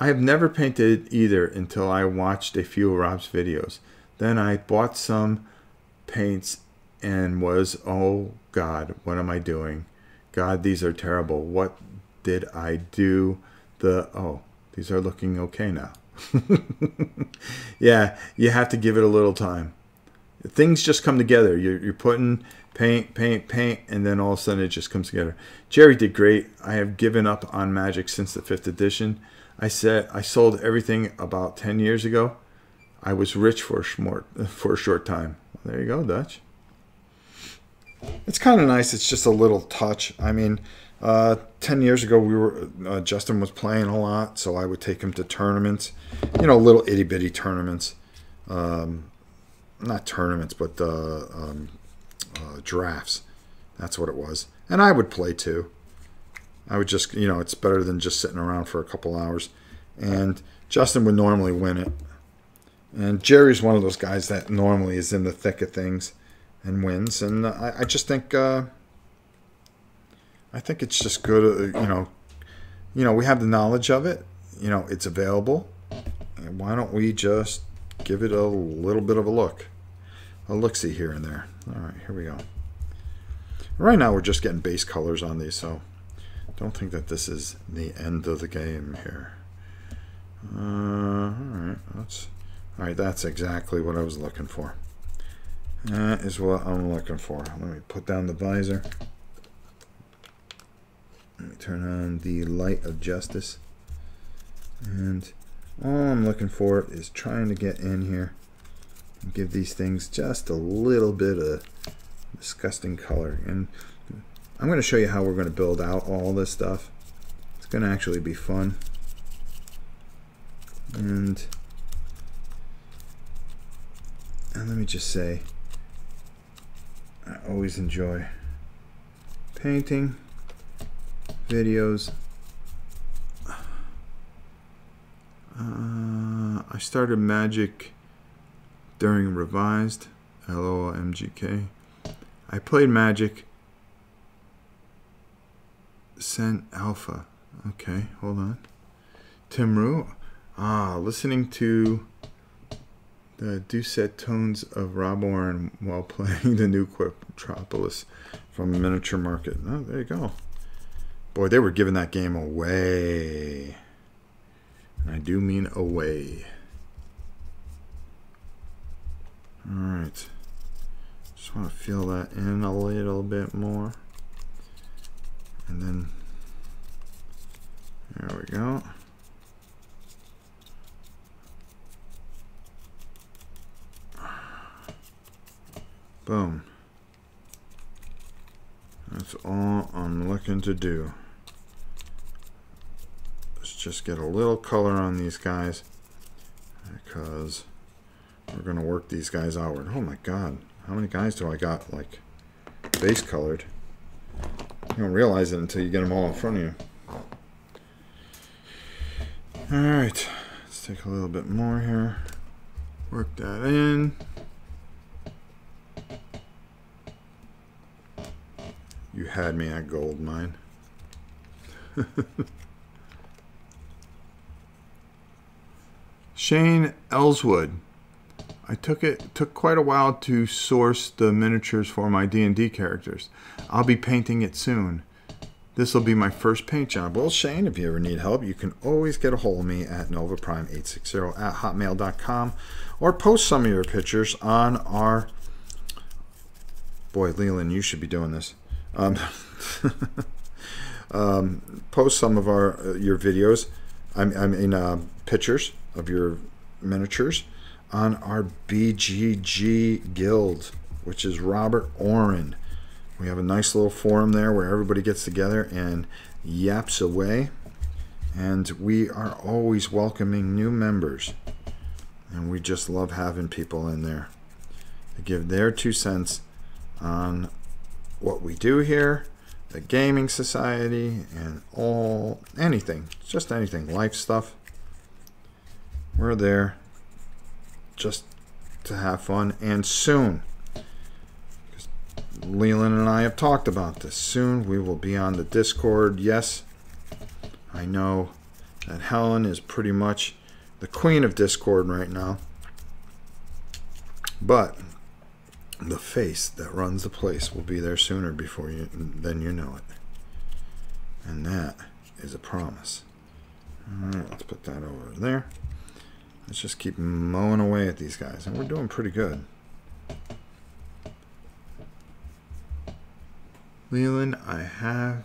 I have never painted either until I watched a few of Rob's videos. Then I bought some paints and was, oh God, what am I doing? God, these are terrible. What did I do? Oh, these are looking okay now. Yeah, you have to give it a little time. Things just come together. You're putting paint, and then all of a sudden it just comes together. Jerry did great. I have given up on Magic since the 5th edition. I said I sold everything about 10 years ago. I was rich for a short time. Well, there you go, Dutch. It's kind of nice. It's just a little touch. I mean, 10 years ago, Justin was playing a lot, so I would take him to tournaments. You know, little itty-bitty tournaments. Not tournaments, but drafts. That's what it was. And I would play too. I would just, you know, it's better than just sitting around for a couple hours. And Justin would normally win it. And Jerry's one of those guys that normally is in the thick of things and wins. And I just think, I think it's just good. You know, we have the knowledge of it. You know, it's available. And why don't we just give it a little bit of a look-see here and there. All right, here we go. Right now, we're just getting base colors on these, so don't think that this is the end of the game here. All right, that's exactly what I was looking for. That is what I'm looking for. Let me put down the visor. Let me turn on the light of justice. And all I'm looking for is trying to get in here and give these things just a little bit of disgusting color. And I'm going to show you how we're going to build out all this stuff. It's going to actually be fun. And let me just say, I always enjoy painting videos. I started Magic during Revised, LOMGK. I played Magic Cent Alpha. Okay, hold on. Timru. Listening to the dulcet tones of Rob Warren while playing the new Quadropolis from Miniature Market. Oh, there you go. Boy, they were giving that game away. And I do mean away. Alright. Just want to fill that in a little bit more. And then, there we go. Boom. That's all I'm looking to do. Let's just get a little color on these guys, because we're going to work these guys outward. Oh my God. How many guys do I got, like, base colored? You don't realize it until you get them all in front of you. Alright. Let's take a little bit more here. Work that in. You had me at gold mine. Shane Ellswood. Took quite a while to source the miniatures for my D&D characters. I'll be painting it soon. This will be my first paint job. Well, Shane, if you ever need help, you can always get a hold of me at novaprime860@hotmail.com, or post some of your pictures on our... Boy, Leland, you should be doing this. Post some of your videos, pictures of your miniatures on our BGG Guild, which is Robert Oren. We have a nice little forum there where everybody gets together and yaps away, and we are always welcoming new members, and we just love having people in there to give their 2 cents on what we do here, the gaming society, and anything, just anything, life stuff. We're there just to have fun. And soon, Leland and I have talked about this, soon we will be on the Discord. Yes, I know that Helen is pretty much the queen of Discord right now, but the face that runs the place will be there sooner than you know it, and that is a promise. All right, let's put that over there. Let's just keep mowing away at these guys, and we're doing pretty good. Leland, I have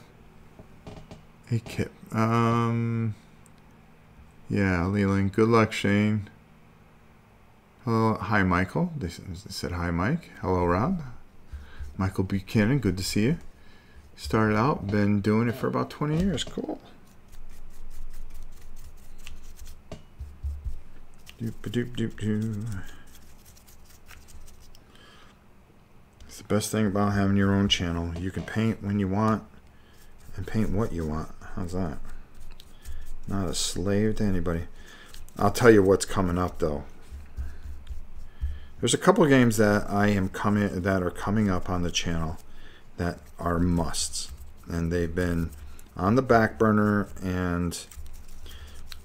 a kit. Yeah, Leland. Good luck, Shane. Hello, hi, Michael. They said hi, Mike. Hello, Rob. Michael Buchanan. Good to see you. Started out, been doing it for about 20 years. Cool. Doop-a-doop-doop-doo. It's the best thing about having your own channel. You can paint when you want and paint what you want. How's that? Not a slave to anybody. I'll tell you what's coming up, though. There's a couple games that are coming up on the channel that are musts, and they've been on the back burner, and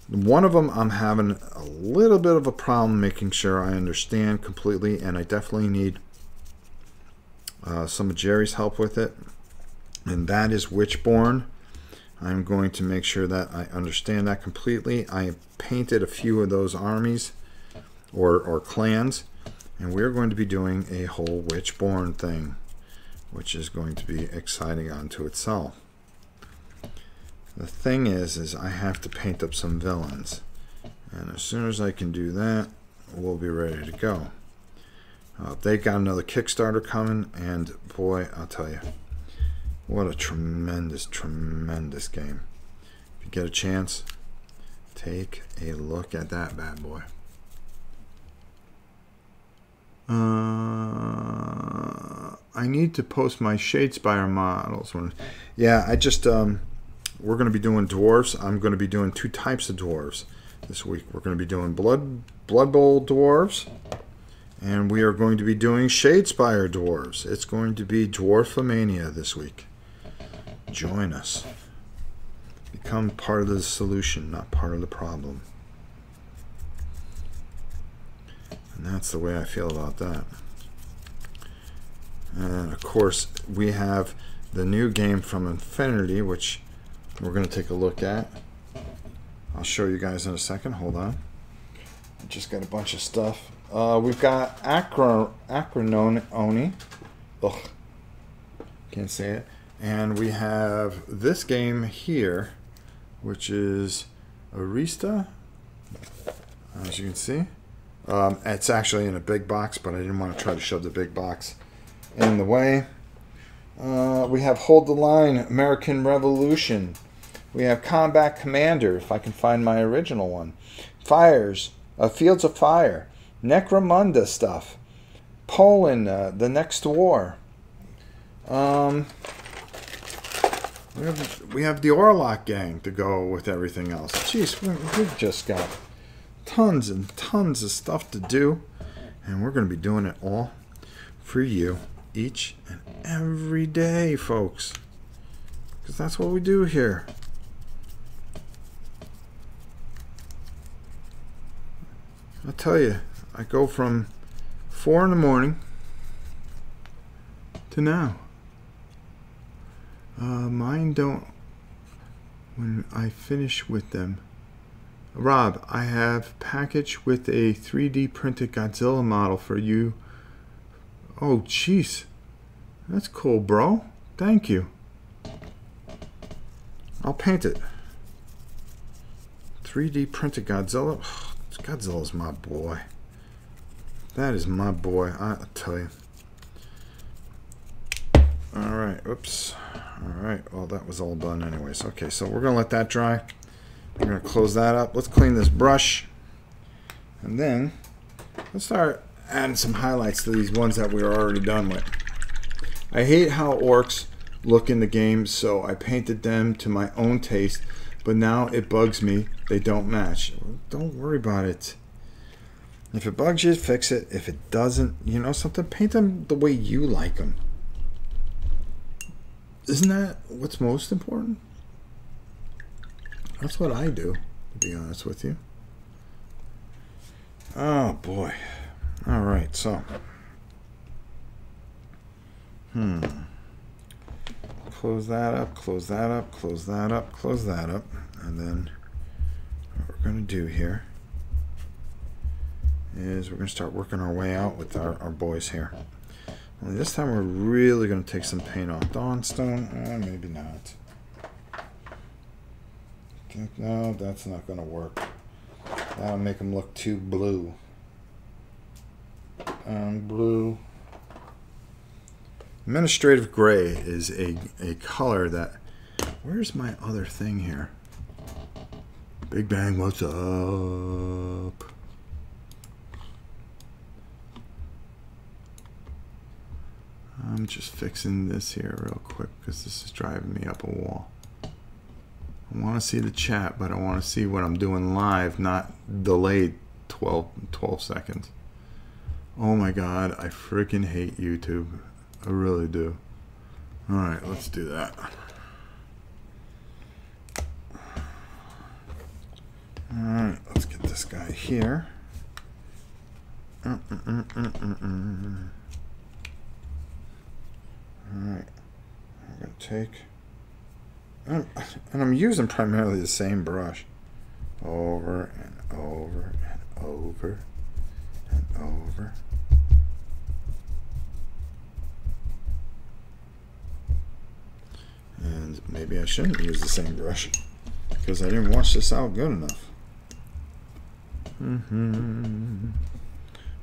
one of them I'm having a little bit of a problem making sure I understand completely, and I definitely need some of Jerry's help with it, and that is Witchborn. I'm going to make sure that I understand that completely. I painted a few of those armies or clans, and we're going to be doing a whole Witchborn thing, which is going to be exciting unto itself. The thing is I have to paint up some villains, and as soon as I can do that, we'll be ready to go. They've got another Kickstarter coming, and boy, I'll tell you, what a tremendous, tremendous game. If you get a chance, take a look at that bad boy. I need to post my Shadespire models. Yeah, I just we're going to be doing dwarves. I'm going to be doing 2 types of dwarves this week. We're going to be doing Blood Bowl dwarves, and we are going to be doing Shadespire dwarves. It's going to be Dwarfomania this week. Join us. Become part of the solution, not part of the problem. And that's the way I feel about that. And of course, we have the new game from Infinity, which we're going to take a look at. I'll show you guys in a second. Hold on. I just got a bunch of stuff. We've got Acrononi. Ugh. Can't say it. And we have this game here, which is Arista. As you can see. It's actually in a big box, but I didn't want to try to shove the big box in the way. We have Hold the Line, American Revolution. We have Combat Commander, if I can find my original one. Fields of Fire. Necromunda stuff. Poland, The Next War. We have the Orlok gang to go with everything else. Jeez, we've just got tons and tons of stuff to do, and we're going to be doing it all for you each and every day, folks, because that's what we do here. I tell you, I go from 4 in the morning to now. Mine don't, when I finish with them. Rob, I have package with a 3D printed Godzilla model for you. Oh, jeez. That's cool, bro. Thank you. I'll paint it. 3D printed Godzilla. Godzilla's my boy. That is my boy, I tell you. Alright, oops. Alright, well that was all done anyways. Okay, so we're going to let that dry. We're going to close that up. Let's clean this brush. And then, let's start adding some highlights to these ones that we are already done with. I hate how orcs look in the game, so I painted them to my own taste. But now it bugs me. They don't match. Don't worry about it. If it bugs you, fix it. If it doesn't, you know something, paint them the way you like them. Isn't that what's most important? That's what I do, to be honest with you. Oh boy. Alright, so. Close that up, close that up, close that up, close that up. And then what we're going to do here is we're going to start working our way out with our boys here. Only this time we're really going to take some paint off. Dawnstone? Maybe not. No, that's not going to work. That'll make them look too blue. Blue. Administrative gray is a color that... Where's my other thing here? Big Bang, what's up? I'm just fixing this here real quick because this is driving me up a wall. I want to see the chat, but I want to see what I'm doing live, not delayed 12 seconds. Oh my god, I freaking hate YouTube. I really do. Alright, let's do that. Alright, let's get this guy here. Alright, I'm going to take... and I'm using primarily the same brush. Over and over and over and over. And maybe I shouldn't use the same brush because I didn't wash this out good enough.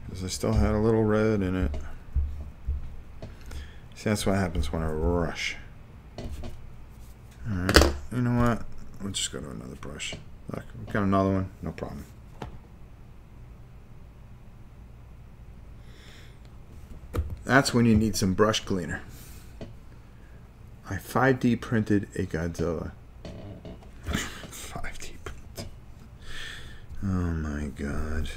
Because I still had a little red in it. See, that's what happens when I rush. Alright, you know what? We'll just go to another brush. Look, we've got another one, no problem. That's when you need some brush cleaner. I 5D printed a Godzilla. 5D printed. Oh my god.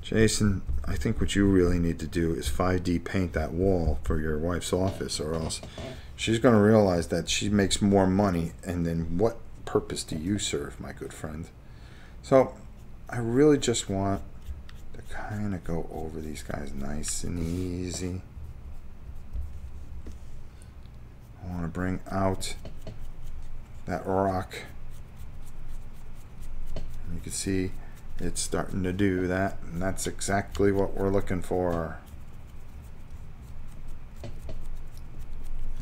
Jason, I think what you really need to do is 5D paint that wall for your wife's office, or else she's going to realize that she makes more money, and then what purpose do you serve, my good friend? So, I really just want to kind of go over these guys nice and easy. I want to bring out that rock. And you can see it's starting to do that, and that's exactly what we're looking for.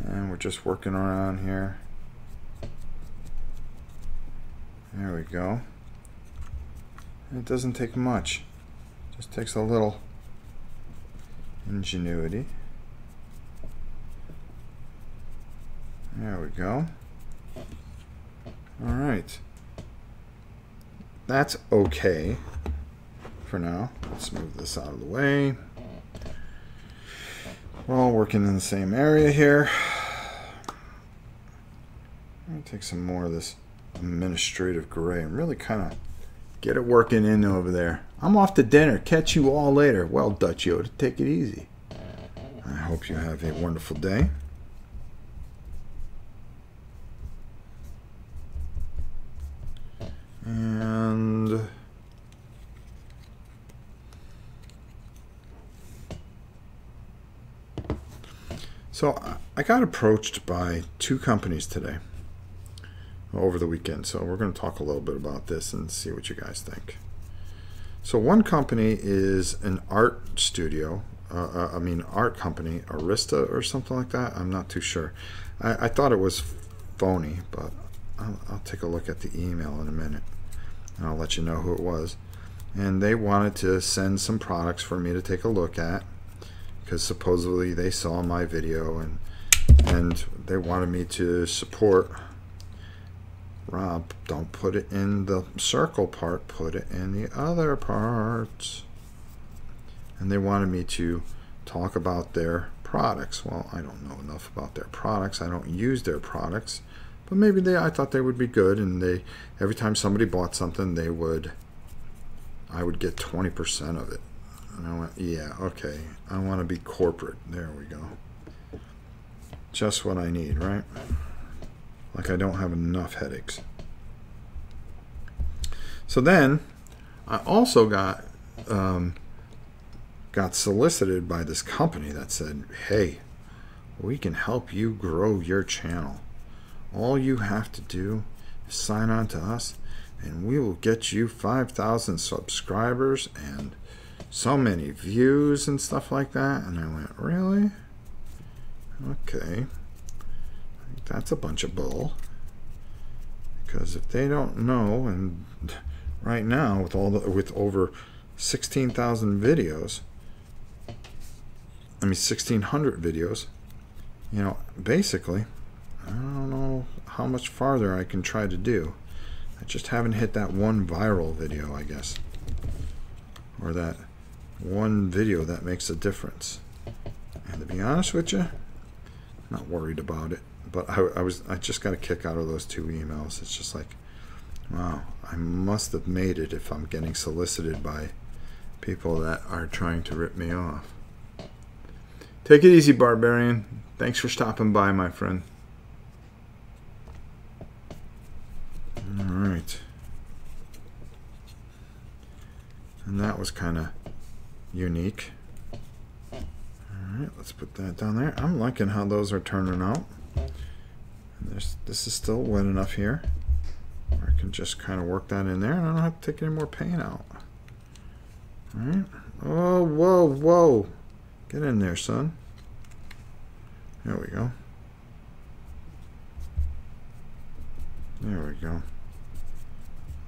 And we're just working around here. There we go. It doesn't take much. It just takes a little ingenuity. There we go. All right. That's okay for now. Let's move this out of the way. We're all working in the same area here. I'm going to take some more of this administrative gray and really kind of get it working in over there. I'm off to dinner. Catch you all later. Well, Dutch Yoda, take it easy. I hope you have a wonderful day. And So I got approached by 2 companies today over the weekend. So we're going to talk a little bit about this and see what you guys think. So one company is an art studio, art company, Arista or something like that. I'm not too sure. I thought it was phony, but I'll take a look at the email in a minute and I'll let you know who it was. And they wanted to send some products for me to take a look at because supposedly they saw my video and they wanted me to support. Rob, don't put it in the circle part, put it in the other parts. And they wanted me to talk about their products. Well, I don't know enough about their products. I don't use their products, but maybe I thought they would be good, and every time somebody bought something, I would get 20% of it. And I went, yeah, okay, I want to be corporate. There we go. Just what I need, right? Like I don't have enough headaches. So then I also got solicited by this company that said, hey, we can help you grow your channel. All you have to do is sign on to us and we will get you 5,000 subscribers and so many views and stuff like that. And I went, really? Okay. That's a bunch of bull. Because if they don't know, and right now with over 16,000 videos, 1,600 videos, basically, I don't know how much farther I can try to do. I just haven't hit that one viral video, I guess, or that one video that makes a difference. And to be honest with you, I'm not worried about it. But I just got a kick out of those 2 emails. It's just like, wow, I must have made it if I'm getting solicited by people that are trying to rip me off. Take it easy, Barbarian. Thanks for stopping by, my friend. All right. And that was kind of unique. All right, let's put that down there. I'm liking how those are turning out. This is still wet enough here where I can just kind of work that in there and I don't have to take any more paint out. Alright. Oh, whoa, whoa. Get in there, son. There we go. There we go.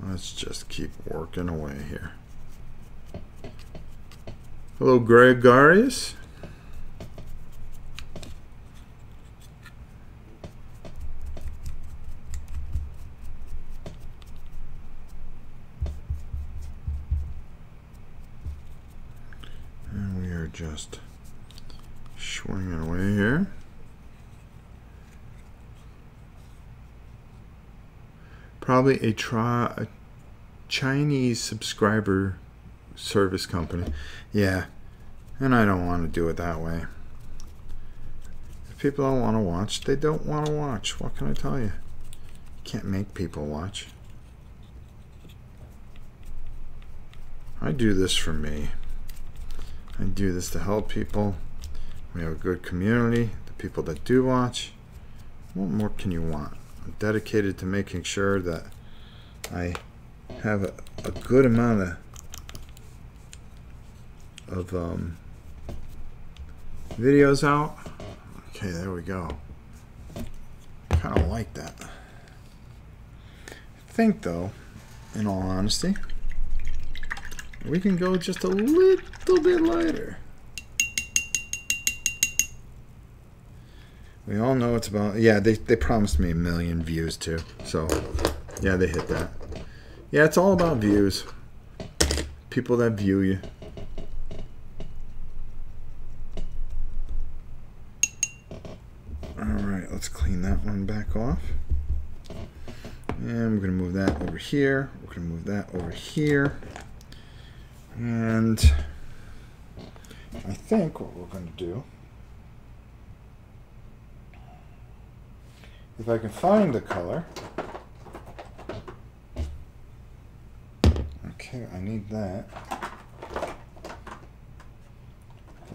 Let's just keep working away here. Hello, Gregarious. Just swinging away here. Probably a Chinese subscriber service company. Yeah, and I don't want to do it that way. If people don't want to watch, they don't want to watch. What can I tell you? You can't make people watch. I do this for me. I do this to help people. We have a good community. The people that do watch, what more can you want? I'm dedicated to making sure that I have a good amount of videos out. Okay, there we go. I kind of like that. I think, though, in all honesty, we can go just a little bit lighter. We all know it's about, yeah, they promised me 1 million views too. So, yeah, they hit that. Yeah, it's all about views. People that view you. Alright, let's clean that one back off. And we're going to move that over here. We're going to move that over here. And I think what we're going to do, if I can find the color. Okay, I need that.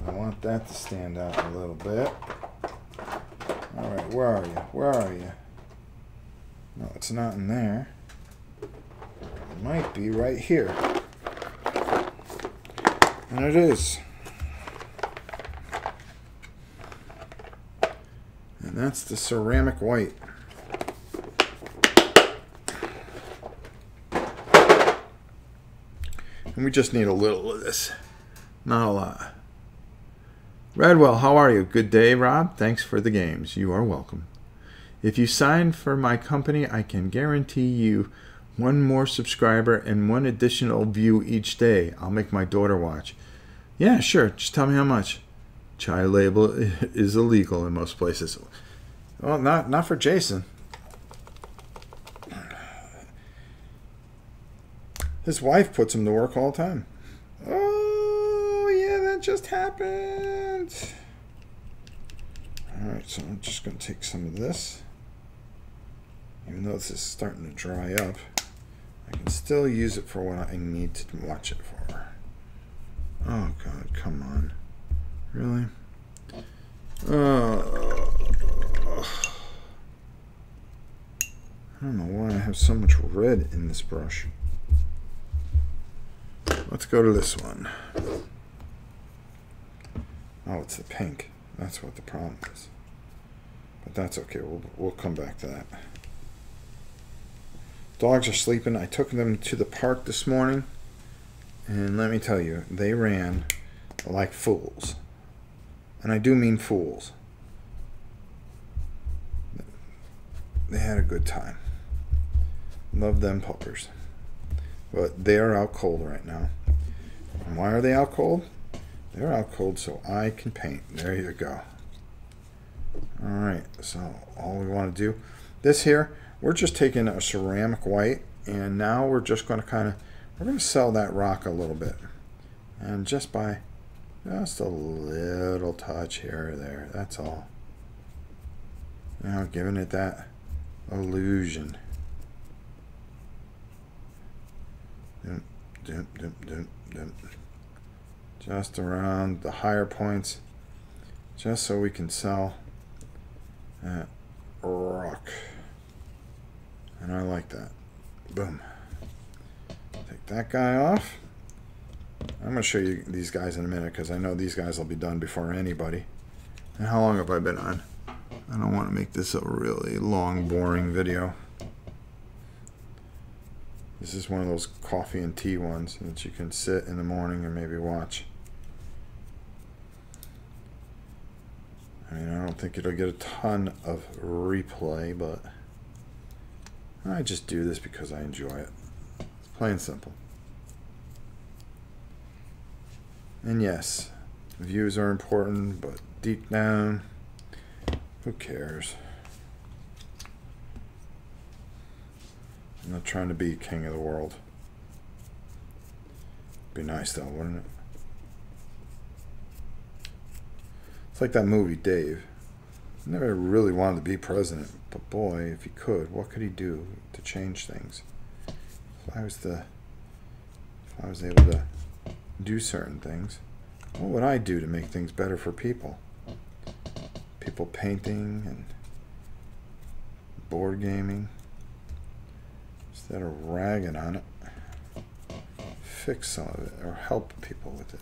I want that to stand out a little bit. Alright, where are you? Where are you? No, it's not in there. It might be right here. And it is. And that's the ceramic white. And we just need a little of this. Not a lot. Redwell, how are you? Good day, Rob. Thanks for the games. You are welcome. If you sign for my company, I can guarantee you one more subscriber and one additional view each day. I'll make my daughter watch. Yeah, sure. Just tell me how much. Child label is illegal in most places. Well, not for Jason. His wife puts him to work all the time. Oh, yeah, that just happened. Alright, so I'm just going to take some of this. Even though this is starting to dry up, I can still use it for what I need to watch it for. Oh, God, come on. Really? I don't know why I have so much red in this brush. Let's go to this one. Oh, it's the pink. That's what the problem is. But that's okay. We'll come back to that. Dogs are sleeping. I took them to the park this morning. And let me tell you, they ran like fools. And I do mean fools. They had a good time. Love them puppers. But they are out cold right now. And why are they out cold? They're out cold so I can paint. There you go. Alright, so all we want to do, this here, we're just taking a ceramic white, and now we're just going to we're going to sell that rock a little bit. And just by just a little touch here or there, that's all. You know, giving it that illusion. Just around the higher points, just so we can sell that rock. And I like that. Boom. Take that guy off. I'm going to show you these guys in a minute because I know these guys will be done before anybody. And how long have I been on? I don't want to make this a really long, boring video. This is one of those coffee and tea ones that you can sit in the morning and maybe watch. I mean, I don't think it'll get a ton of replay, but I just do this because I enjoy it. It's plain and simple. And yes, views are important, but deep down, who cares? I'm not trying to be king of the world. Be nice though, wouldn't it? It's like that movie, Dave. He never really wanted to be president, but boy, if he could, what could he do to change things? If I was able to do certain things, what would I do to make things better for people? People painting and board gaming. Instead of ragging on it, fix some of it or help people with it.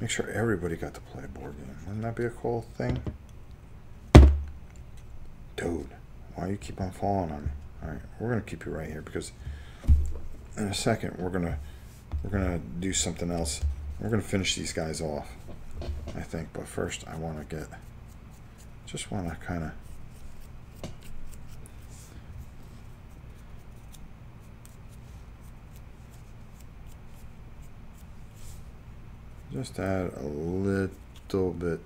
Make sure everybody got to play a board game. Wouldn't that be a cool thing? Dude, why do you keep on falling on me? Alright, we're gonna keep you right here because in a second we're gonna do something else. We're gonna finish these guys off, I think, but first I wanna just wanna kinda just add a little bit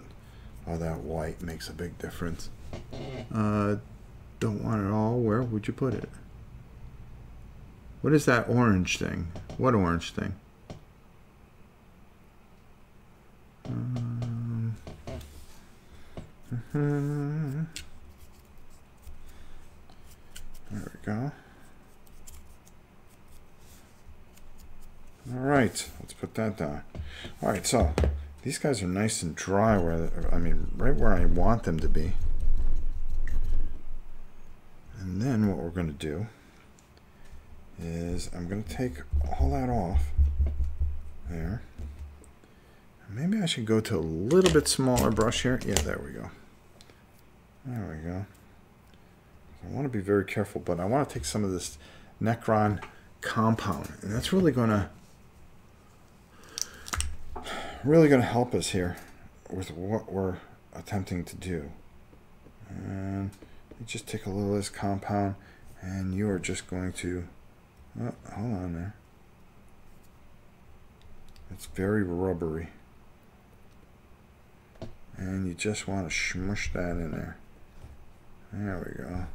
of that white. Makes a big difference. Don't want it all. Where would you put it? What is that orange thing? What orange thing? There we go. Alright, let's put that down. Alright, so these guys are nice and dry where, I mean, right where I want them to be. And then what we're going to do is I'm going to take all that off there. Maybe I should go to a little bit smaller brush here. Yeah, there we go. There we go. I want to be very careful, but I want to take some of this Necron compound, and that's really going to help us here with what we're attempting to do. And you just take a little of this compound, and you are just going to, oh, hold on there. It's very rubbery. And you just want to smush that in there. There we go.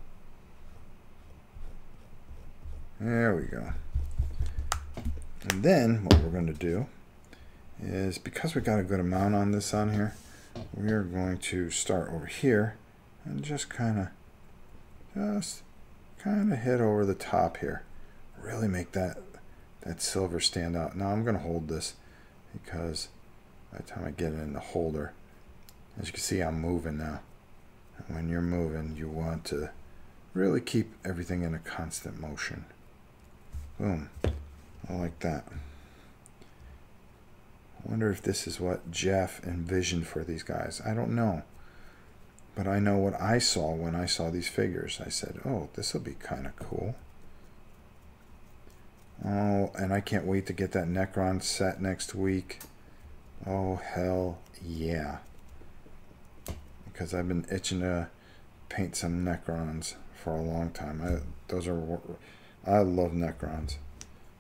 There we go. And then what we're going to do is, because we got a good amount on this on here, we are going to start over here and just kind of hit over the top here. Really make that silver stand out. Now I'm going to hold this because by the time I get it in the holder, as you can see, I'm moving now. And when you're moving, you want to really keep everything in a constant motion. Boom. I like that. I wonder if this is what Jeff envisioned for these guys. I don't know. But I know what I saw when I saw these figures. I said, oh, this will be kind of cool. Oh, and I can't wait to get that Necron set next week. Oh, hell yeah. Because I've been itching to paint some Necrons for a long time. I love Necrons.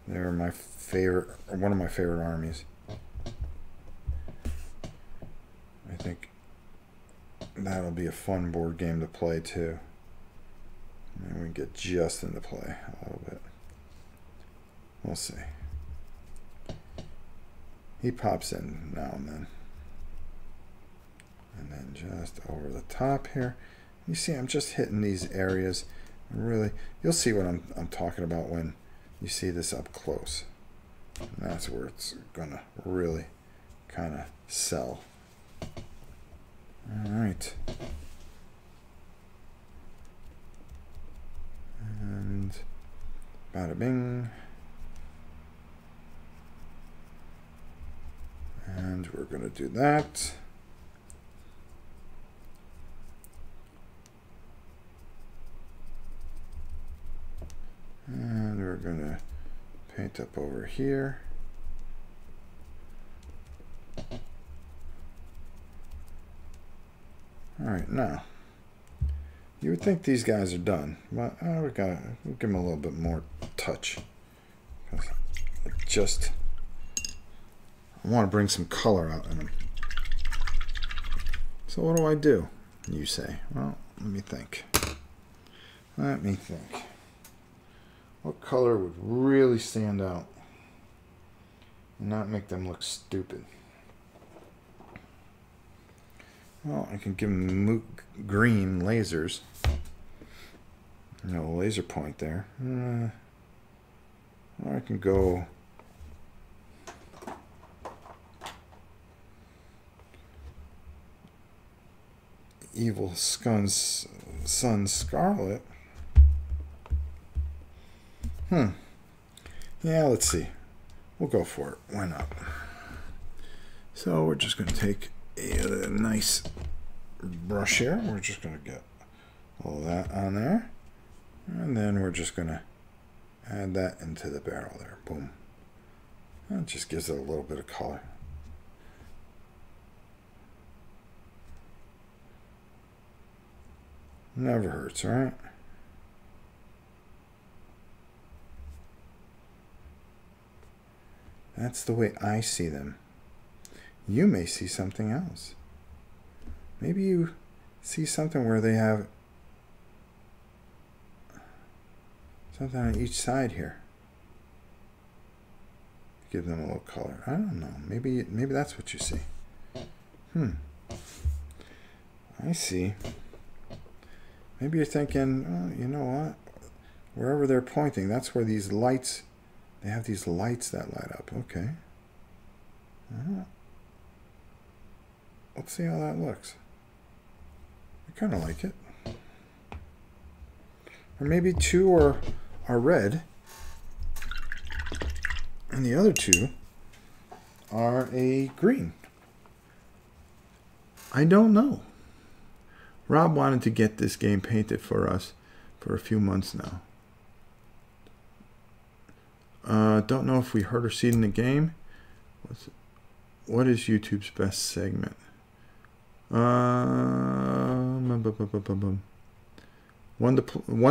They're my favorite, one of my favorite armies. I think that'll be a fun board game to play too. And we get just into play a little bit. We'll see. He pops in now and then. And then just over the top here. You see, I'm just hitting these areas. Really, you'll see what I'm talking about when you see this up close. And that's where it's gonna really kind of sell. All right. And bada bing. And we're gonna do that. And we're going to paint up over here. All right, now, you would think these guys are done, but we'll give them a little bit more touch. I want to bring some color out in them. So what do? You say. Well, let me think. Let me think. What color would really stand out and not make them look stupid? Well, I can give them green lasers. No laser point there. Or I can go Evil Sun Scarlet. Yeah, let's see. We'll go for it. Why not? So we're just going to take a nice brush here. We're just going to get all that on there. And then we're just going to add that into the barrel there. Boom. That just gives it a little bit of color. Never hurts, right? That's the way I see them. You may see something else. Maybe you see something where they have something on each side here. Give them a little color. I don't know. Maybe that's what you see. I see. Maybe you're thinking, oh, you know what? Wherever they're pointing, that's where these lights. They have these lights that light up. Okay. Let's see how that looks. I kind of like it. or maybe 2 are red, and the other 2 are a green. I don't know. Rob wanted to get this game painted for us for a few months now. Don't know if we heard or seen the game. What is YouTube's best segment? 1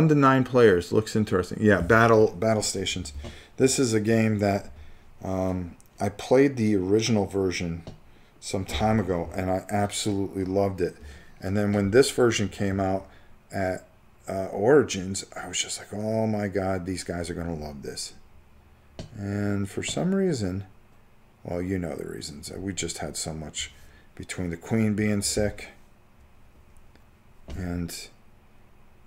to 9 players looks interesting. Yeah, Battlestations. This is a game that I played the original version some time ago, and I absolutely loved it. And then when this version came out at Origins, I was just like, oh my God, these guys are going to love this. And for some reason, well, you know the reasons. We just had so much between the Queen being sick and,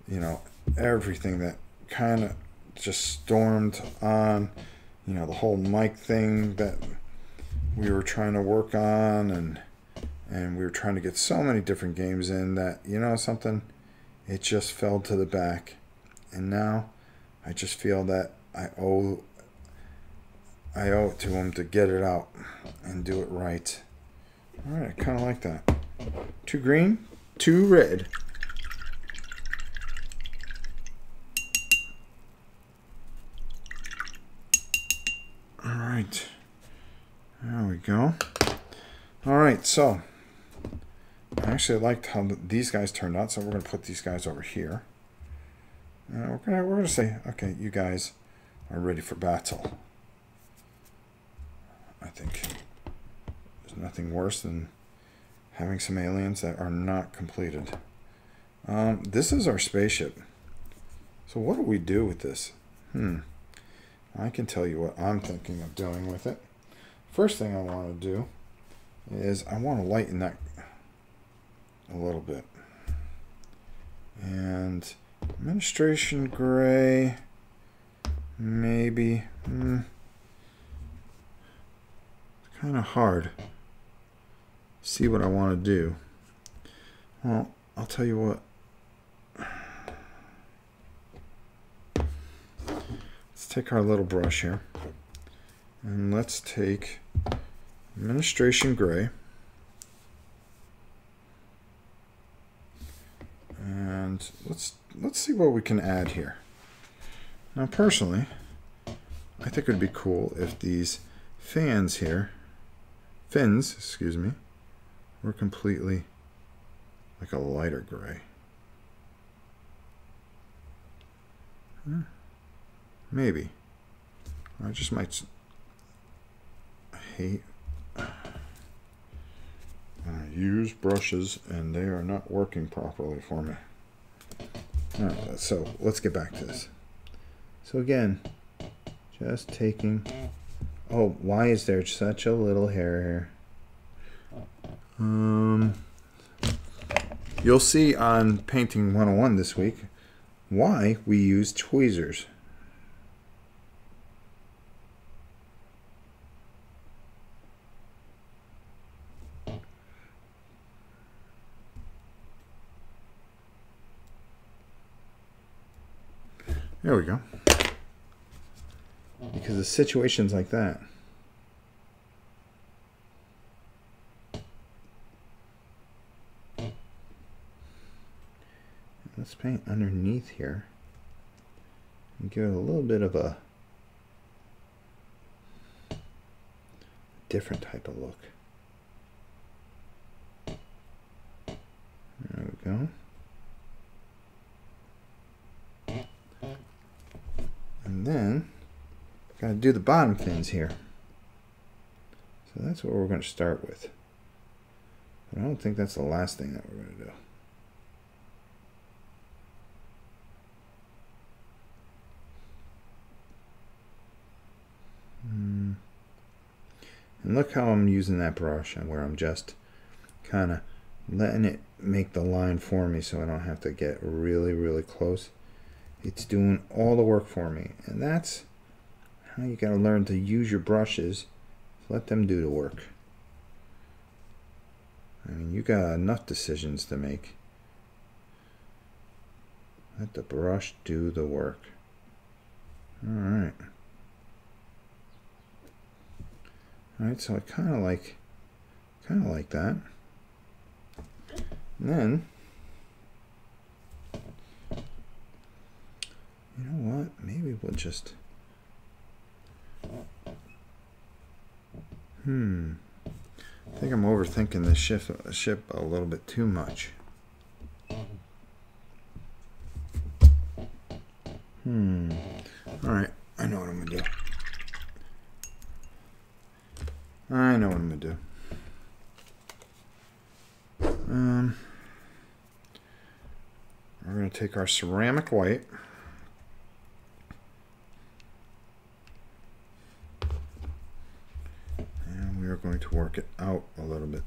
you know, everything that kind of just stormed on, you know, the whole mic thing that we were trying to work on, and we were trying to get so many different games in that, you know something, it just fell to the back. And now I just feel that I owe it to him to get it out and do it right. All right, I kind of like that. 2 green, 2 red. All right, there we go. All right, so I actually liked how these guys turned out, so we're going to put these guys over here. We're gonna say, okay, you guys are ready for battle. I think there's nothing worse than having some aliens that are not completed. This is our spaceship. So what do we do with this? I can tell you what I'm thinking of doing with it. First thing I want to do is I want to lighten that a little bit. And administration gray, maybe. It's kind of hard. See what I want to do. Well, I'll tell you what. Let's take our little brush here, and let's take administration gray, and let's see what we can add here. Now, personally, I think it would be cool if these fins, excuse me, were completely like a lighter gray. Maybe. I just might hate. I use brushes and they are not working properly for me. Alright, so let's get back to this. So again, just taking. Oh, why is there such a little hair here? You'll see on Painting 101 this week why we use tweezers. There we go. Because of situations like that. Let's paint underneath here and give it a little bit of a different type of look. There we go. And then got to do the bottom fins here. So that's what we're going to start with. But I don't think that's the last thing that we're going to do. And look how I'm using that brush, and where I'm just kind of letting it make the line for me so I don't have to get really, really close. It's doing all the work for me, and that's how you got to learn to use your brushes. Let them do the work. I mean, you got enough decisions to make. Let the brush do the work. All right. All right, so I kind of like that. And then, you know what? Maybe we'll just. I think I'm overthinking this ship a little bit too much. All right, I know what I'm gonna do. I know what I'm gonna do. We're gonna take our ceramic white. And we are going to work it out a little bit.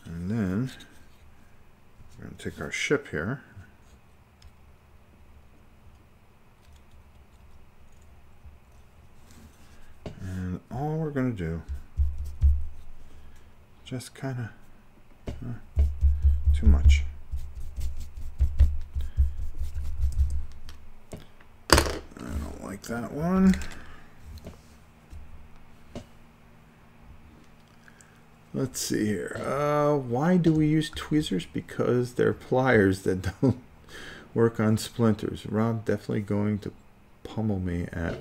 And then we're going to take our ship here. And all we're going to do, just kind of, too much. I don't like that one. Let's see here. Why do we use tweezers? Because they're pliers that don't work on splinters. Rob definitely going to pummel me at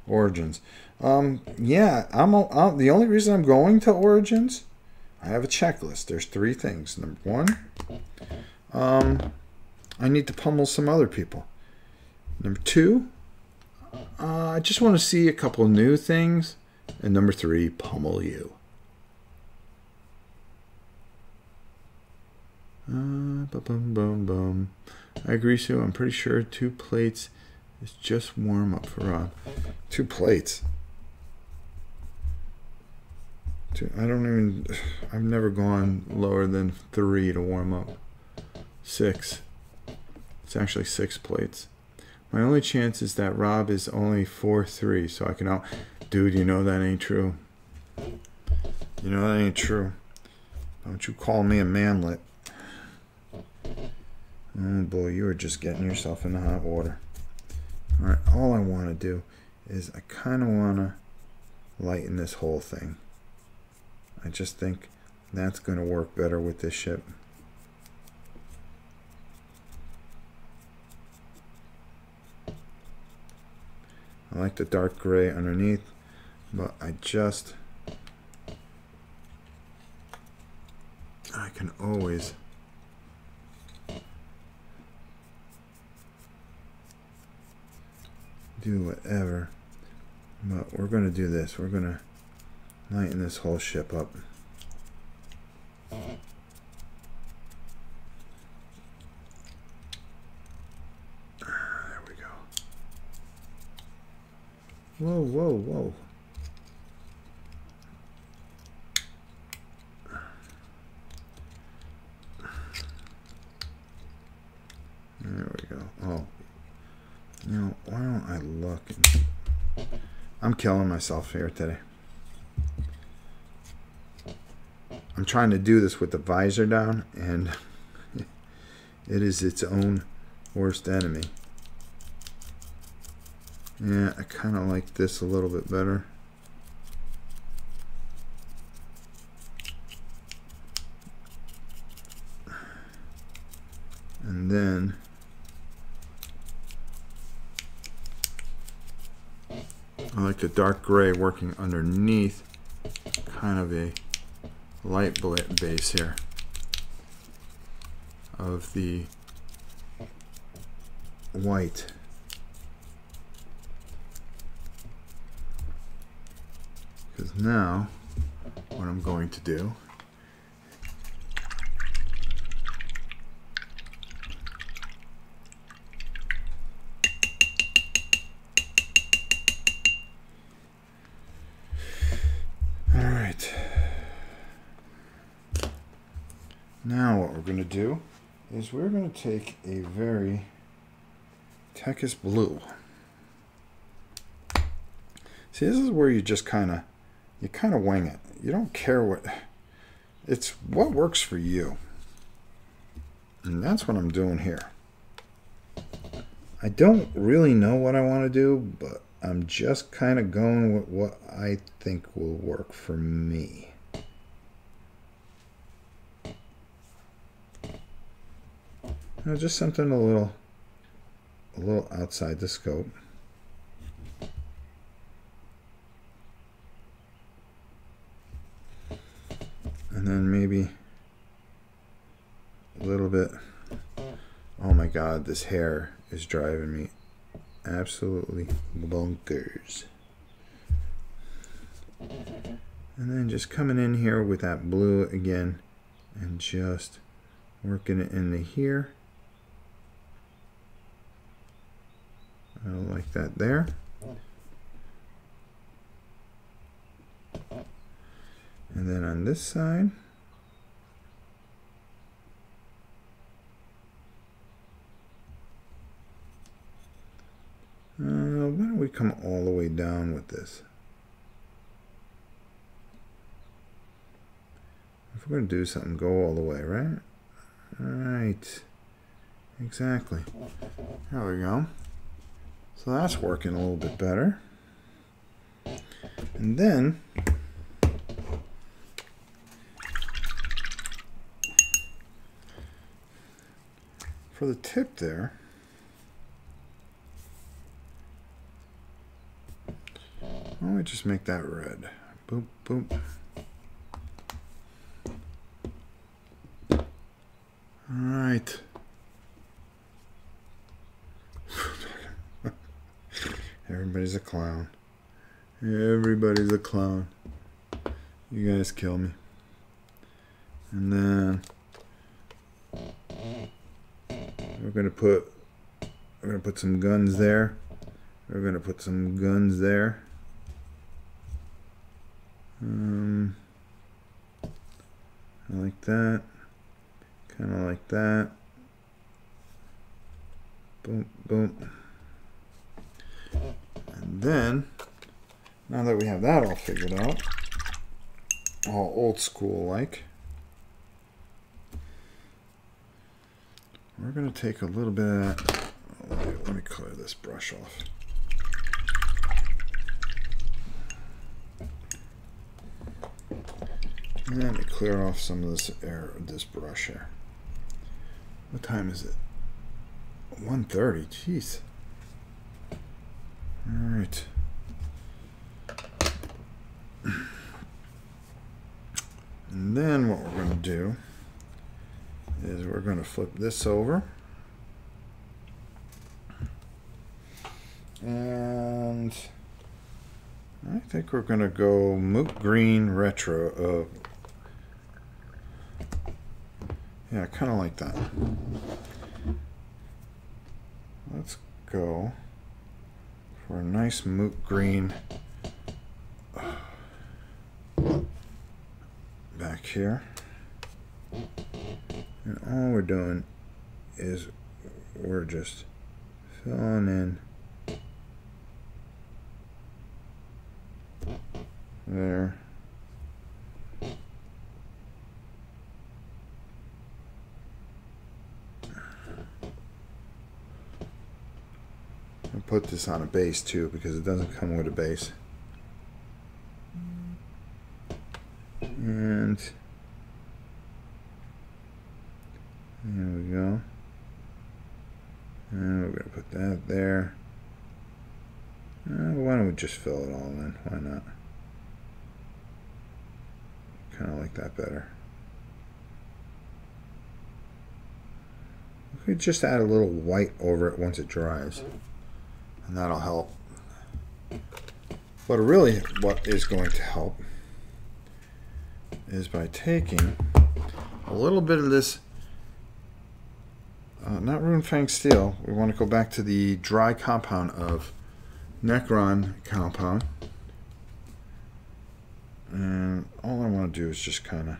Origins. Yeah, the only reason I'm going to Origins, I have a checklist. There's 3 things. Number 1, I need to pummel some other people. Number 2, I just want to see a couple new things. And number 3, pummel you. I agree, Sue. I'm pretty sure 2 plates is just warm up for Rob. 2 plates. I've never gone lower than 3 to warm up. 6. It's actually 6 plates. My only chance is that Rob is only 4-3, so I can out. Dude, you know that ain't true. You know that ain't true. Don't you call me a manlet. Oh boy, you are just getting yourself in the hot water. Alright, all I want to do is I kind of want to lighten this whole thing. I just think that's going to work better with this ship. I like the dark gray underneath, but I can always do whatever, but we're going to do this. We're going to lighten this whole ship up. There we go. Whoa, whoa, whoa. There we go. Oh. You know, why don't I look? I'm killing myself here today. I'm trying to do this with the visor down, and it is its own worst enemy. Yeah, I kind of like this a little bit better. And then I like the dark gray working underneath, kind of a light base here of the white. Because now what I'm going to do now what we're going to do is we're going to take a very Techis blue. See, this is where you just kind of wing it. You don't care what. It's what works for you. And that's what I'm doing here. I don't really know what I want to do, but I'm just kind of going with what I think will work for me. You know, just something a little outside the scope. And then maybe a little bit. Oh my God, this hair is driving me absolutely bonkers. And then just coming in here with that blue again and just working it into here. I like that there. And then on this side, why don't we come all the way down with this? If we're going to do something, go all the way, right? Right. Exactly. There we go. So that's working a little bit better. And then for the tip there, why don't we just make that red? Boop, boop. All right. Everybody's a clown. Everybody's a clown. You guys kill me. And then we're gonna put some guns there. We're gonna put some guns there. Like that. Kind of like that. Boom, boom. And then, now that we have that all figured out, all old school like, we're going to take a little bit of that. Let me clear this brush off. And let me clear off some of this air, this brush here. What time is it? 1:30. Jeez. All right. And then what we're going to do is we're going to flip this over. And I think we're going to go Moot Green Retro. Yeah, kind of like that. Let's go for a nice moot green back here. And all we're doing is we're just filling in there. I'll put this on a base too because it doesn't come with a base. And there we go. And we're going to put that there. Why don't we just fill it all in? Why not? Kind of like that better. We could just add a little white over it once it dries, and that'll help. But really what is going to help is by taking a little bit of this, not Rune Fang Steel, we want to go back to the dry compound of Necron compound. And all I want to do is just kind of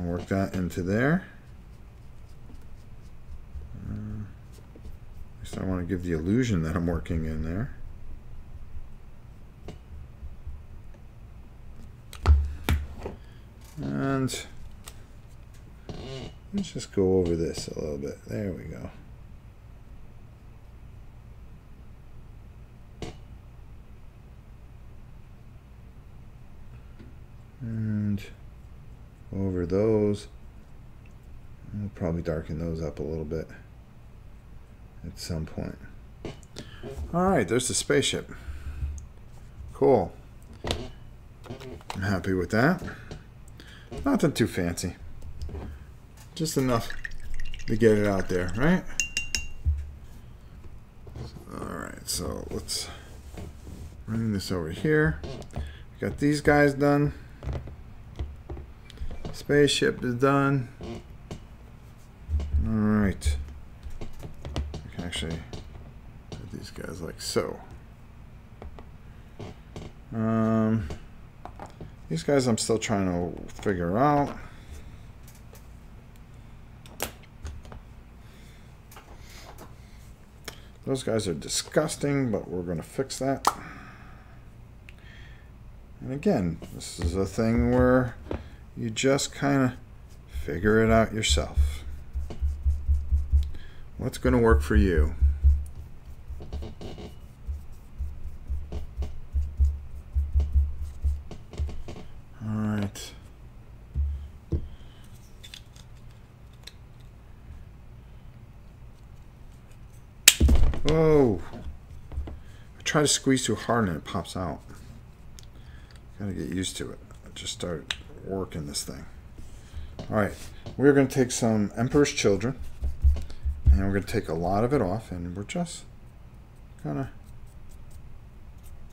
work that into there. At least I want to give the illusion that I'm working in there. And let's just go over this a little bit. There we go. And over those. We'll probably darken those up a little bit at some point. Alright, there's the spaceship. Cool. I'm happy with that. Nothing too fancy. Just enough to get it out there, right? Alright, so let's bring this over here. Got these guys done. Spaceship is done. Alright. I can actually put these guys like so. These guys I'm still trying to figure out. Those guys are disgusting, but we're going to fix that. And again, this is a thing where you just kind of figure it out yourself. What's going to work for you? All right. Whoa. I try to squeeze too hard and it pops out. Gotta get used to it. I just started working this thing. Alright, we're going to take some Emperor's Children and we're going to take a lot of it off and we're just gonna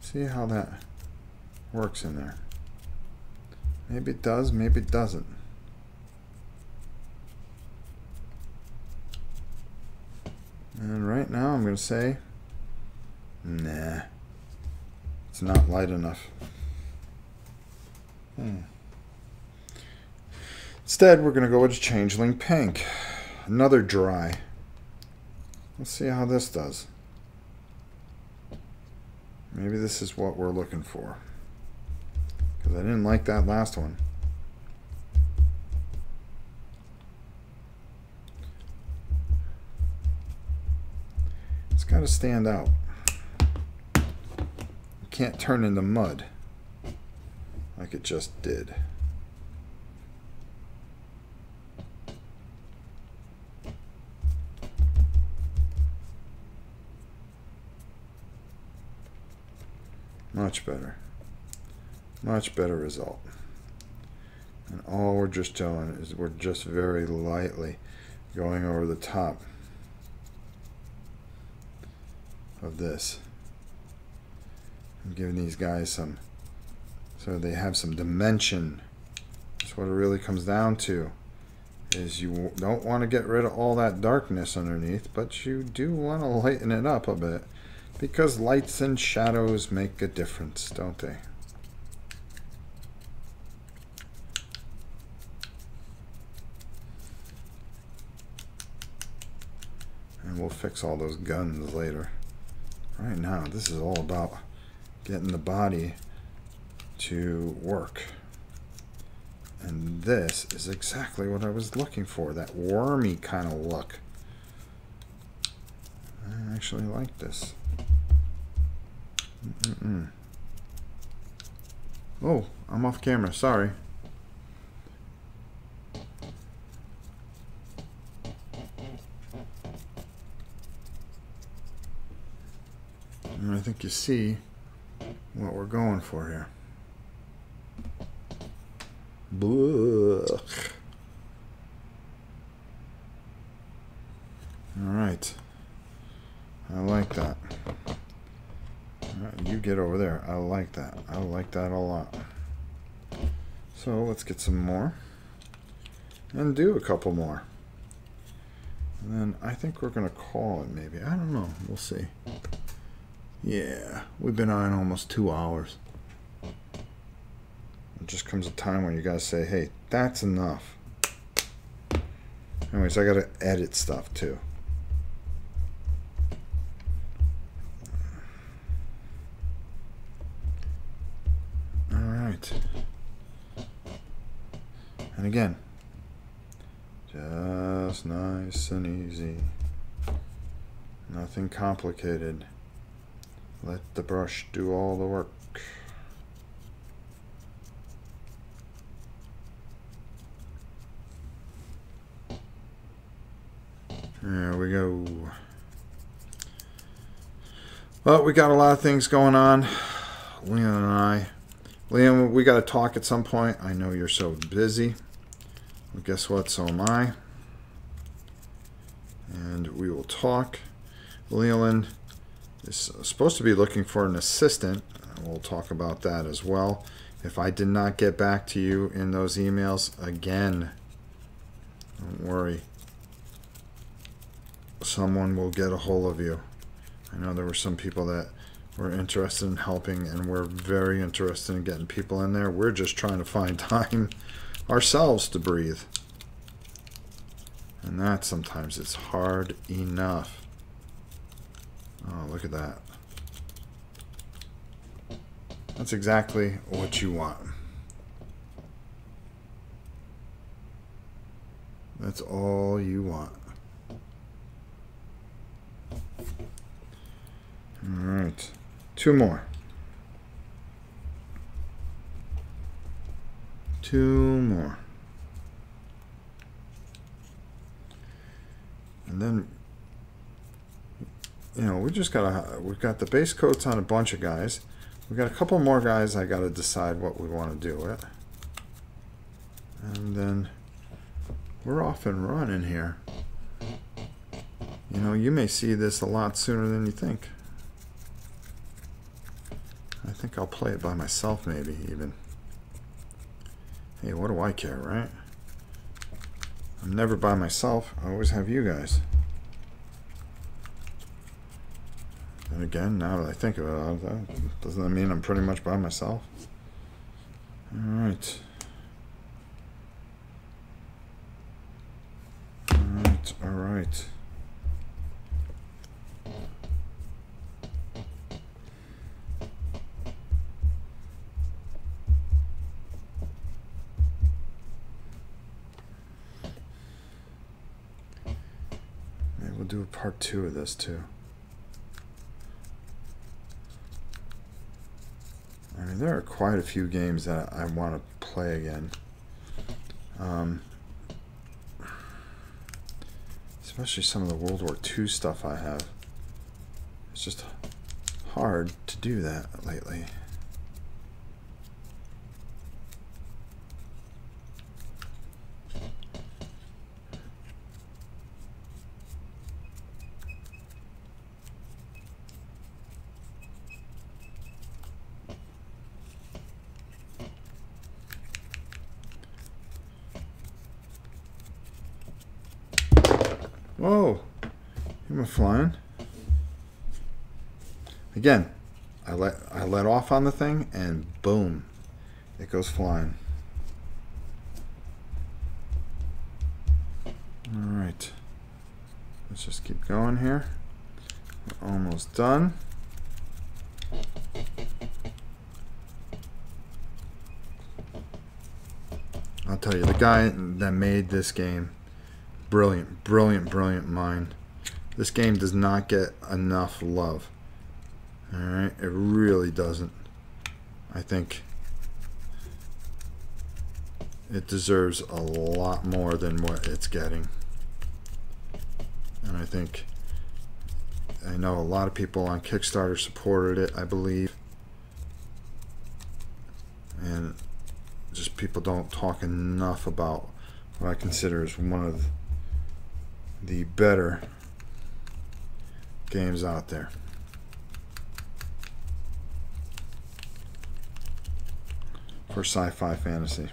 see how that works in there. Maybe it does, maybe it doesn't. And right now I'm going to say, nah, it's not light enough. Instead, we're going to go with a Changeling Pink. Another dry. Let's see how this does. Maybe this is what we're looking for. Because I didn't like that last one. It's got to stand out. You can't turn into mud like it just did. Much better. Much better result. And all we're just doing is we're just very lightly going over the top of this. I'm giving these guys some, so they have some dimension. That's what it really comes down to. Is you don't want to get rid of all that darkness underneath, but you do want to lighten it up a bit. Because lights and shadows make a difference, don't they? And we'll fix all those guns later. Right now, this is all about getting the body to work. And this is exactly what I was looking for, that wormy kind of look. I actually like this. Oh, I'm off camera, sorry. And I think you see what we're going for here. Blech. All right. I like that. You get over there. I like that. I like that a lot. So let's get some more and do a couple more. And then I think we're going to call it maybe. I don't know. We'll see. Yeah, we've been on almost 2 hours. It just comes a time when you guys say, hey, that's enough. Anyways, I got to edit stuff too. And again, just nice and easy. Nothing complicated. Let the brush do all the work. There we go. Well, we got a lot of things going on, Leon and I. Leon, we got to talk at some point. I know you're so busy. Well, guess what? So am I. And we will talk. Leland is supposed to be looking for an assistant. We'll talk about that as well. If I did not get back to you in those emails, again, don't worry. Someone will get a hold of you. I know there were some people that were interested in helping, and we're very interested in getting people in there. We're just trying to find time ourselves to breathe. And that sometimes it's hard enough. Oh, look at that. That's exactly what you want. That's all you want. All right. 2 more. 2 more. And then, you know, we've got the base coats on a bunch of guys. We've got a couple more guys I got to decide what we want to do with. And then we're off and running here. You know, you may see this a lot sooner than you think. I think I'll play it by myself, maybe, even. Hey, what do I care, right? I'm never by myself. I always have you guys. And again, now that I think about it, doesn't that mean I'm pretty much by myself? Alright. Alright, alright. Maybe we'll do a part 2 of this too. I mean, there are quite a few games that I want to play again. Especially some of the World War II stuff I have. It's just hard to do that lately. Whoa, you went flying. Again, I let off on the thing and boom, it goes flying. All right, let's just keep going here. We're almost done. I'll tell you, the guy that made this game, brilliant, brilliant, brilliant mind. This game does not get enough love. Alright, it really doesn't. I think it deserves a lot more than what it's getting. And I know a lot of people on Kickstarter supported it, I believe. And just people don't talk enough about what I consider is one of the better games out there. For sci-fi fantasy.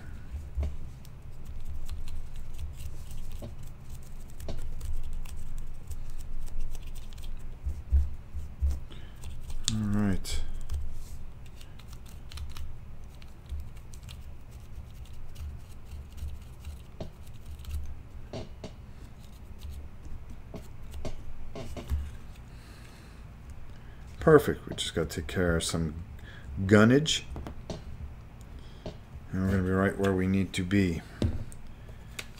All right. Perfect. We just got to take care of some gunnage. And we're going to be right where we need to be.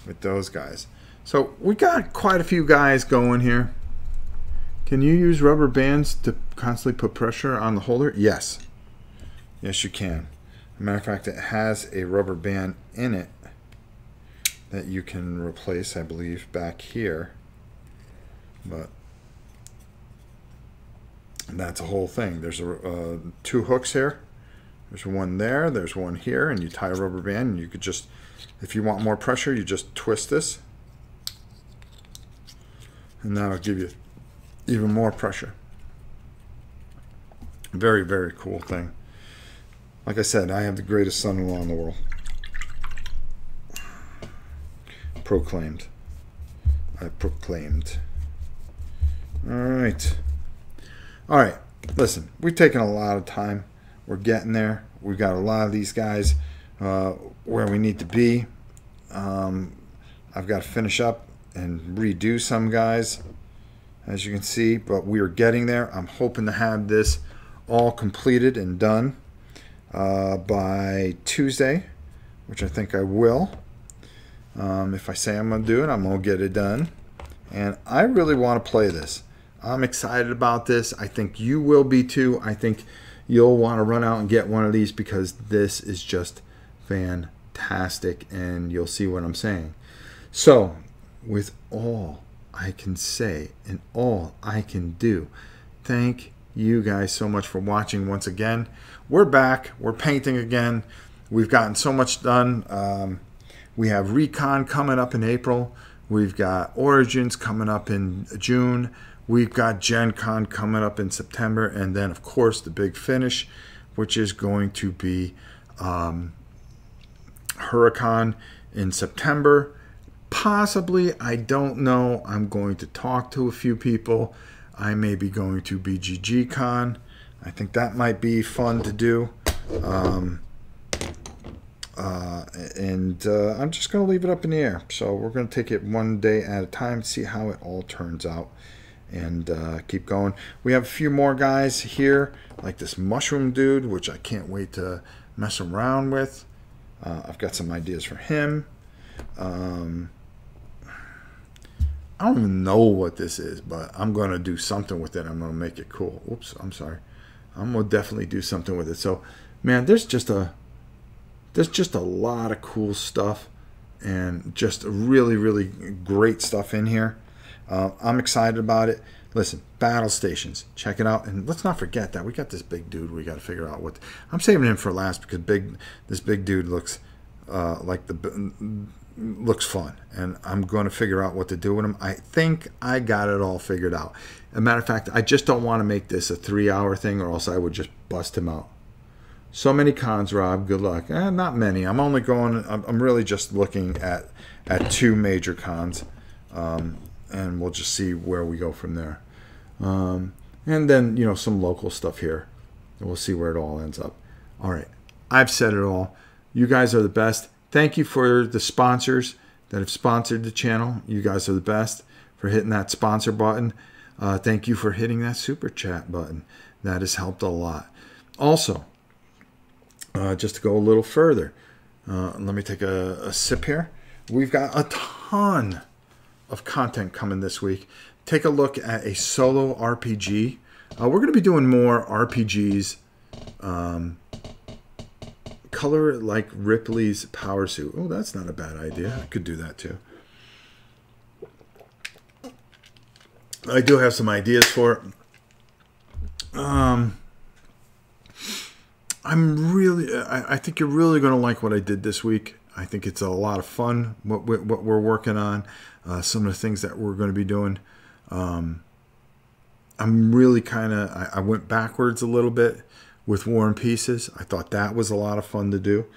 with those guys. So we got quite a few guys going here. Can you use rubber bands to constantly put pressure on the holder? Yes. Yes, you can. As a matter of fact, it has a rubber band in it that you can replace, I believe, back here. But that's a whole thing. There's two hooks here. There's one there, there's one here, and you tie a rubber band, and you could just, if you want more pressure, you just twist this. And that'll give you even more pressure. Very, very cool thing. Like I said, I have the greatest son-in-law in the world. Proclaimed. I proclaimed. All right. All right. Listen, we've taken a lot of time. We're getting there. We've got a lot of these guys where we need to be. I've got to finish up and redo some guys, as you can see, but we are getting there. I'm hoping to have this all completed and done by Tuesday, which I think I will. If I say I'm going to do it, I'm going to get it done. And I really want to play this. I'm excited about this. I think you will be too. I think you'll want to run out and get one of these because this is just fantastic, and you'll see what I'm saying. So, with all I can say and all I can do, thank you guys so much for watching once again. We're back. We're painting again. We've gotten so much done. We have Recon coming up in April. We've got Origins coming up in June. We've got Gen Con coming up in September. And then, of course, the big finish, which is going to be Huracan in September. Possibly, I don't know. I'm going to talk to a few people. I may be going to BGG Con. I think that might be fun to do. I'm just going to leave it up in the air. So we're going to take it one day at a time, see how it all turns out, and keep going. We have a few more guys here, like this mushroom dude, which I can't wait to mess around with. I've got some ideas for him. I don't even know what this is, but I'm going to do something with it. I'm going to make it cool. Oops, I'm sorry. I'm going to definitely do something with it. So, man, there's just a lot of cool stuff and just really, really great stuff in here. I'm excited about it. Listen, Battlestations, check it out. And let's not forget that we got this big dude we got to figure out what. I'm saving him for last because this big dude looks looks fun, and I'm going to figure out what to do with him. I think I got it all figured out. As a matter of fact, I just don't want to make this a 3-hour thing, or else I would just bust him out. So many cons, Rob. Good luck. Not many. I'm only going. I'm really just looking at 2 major cons, and we'll just see where we go from there. And then some local stuff here, and we'll see where it all ends up. All right, I've said it all. You guys are the best. Thank you for the sponsors that have sponsored the channel. You guys are the best for hitting that sponsor button. Thank you for hitting that super chat button. That has helped a lot. Also, just to go a little further, let me take a sip here. We've got a ton of content coming this week. Take a look at a solo RPG. We're going to be doing more RPGs. Color it like Ripley's power suit. Oh, that's not a bad idea. I could do that too. I do have some ideas for it. I think you're really going to like what I did this week. I think it's a lot of fun what we're working on. Some of the things that we're going to be doing. I'm really I went backwards a little bit with War and Pieces. I thought that was a lot of fun to do.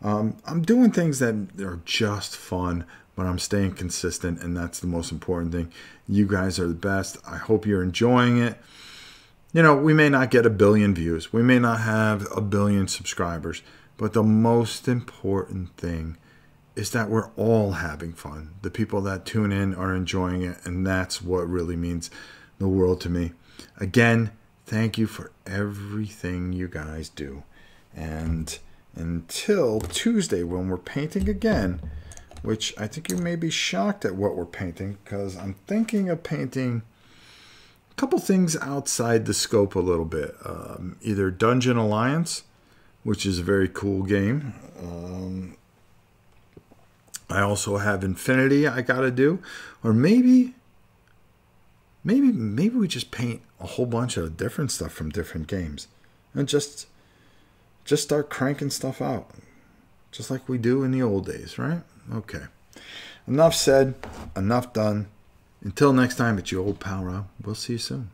I'm doing things that are just fun, but I'm staying consistent, and that's the most important thing. You guys are the best. I hope you're enjoying it. We may not get 1 billion views. We may not have 1 billion subscribers, but the most important thing is that we're all having fun. The people that tune in are enjoying it, and that's what really means the world to me. Again, thank you for everything you guys do. And until Tuesday when we're painting again, which I think you may be shocked at what we're painting, because I'm thinking of painting a couple things outside the scope a little bit. Either Dungeon Alliance, which is a very cool game. I also have Infinity I got to do, or maybe we just paint a whole bunch of different stuff from different games, and just start cranking stuff out, just like we do in the old days, right? Okay. Enough said, enough done. Until next time, it's your old pal Rob. We'll see you soon.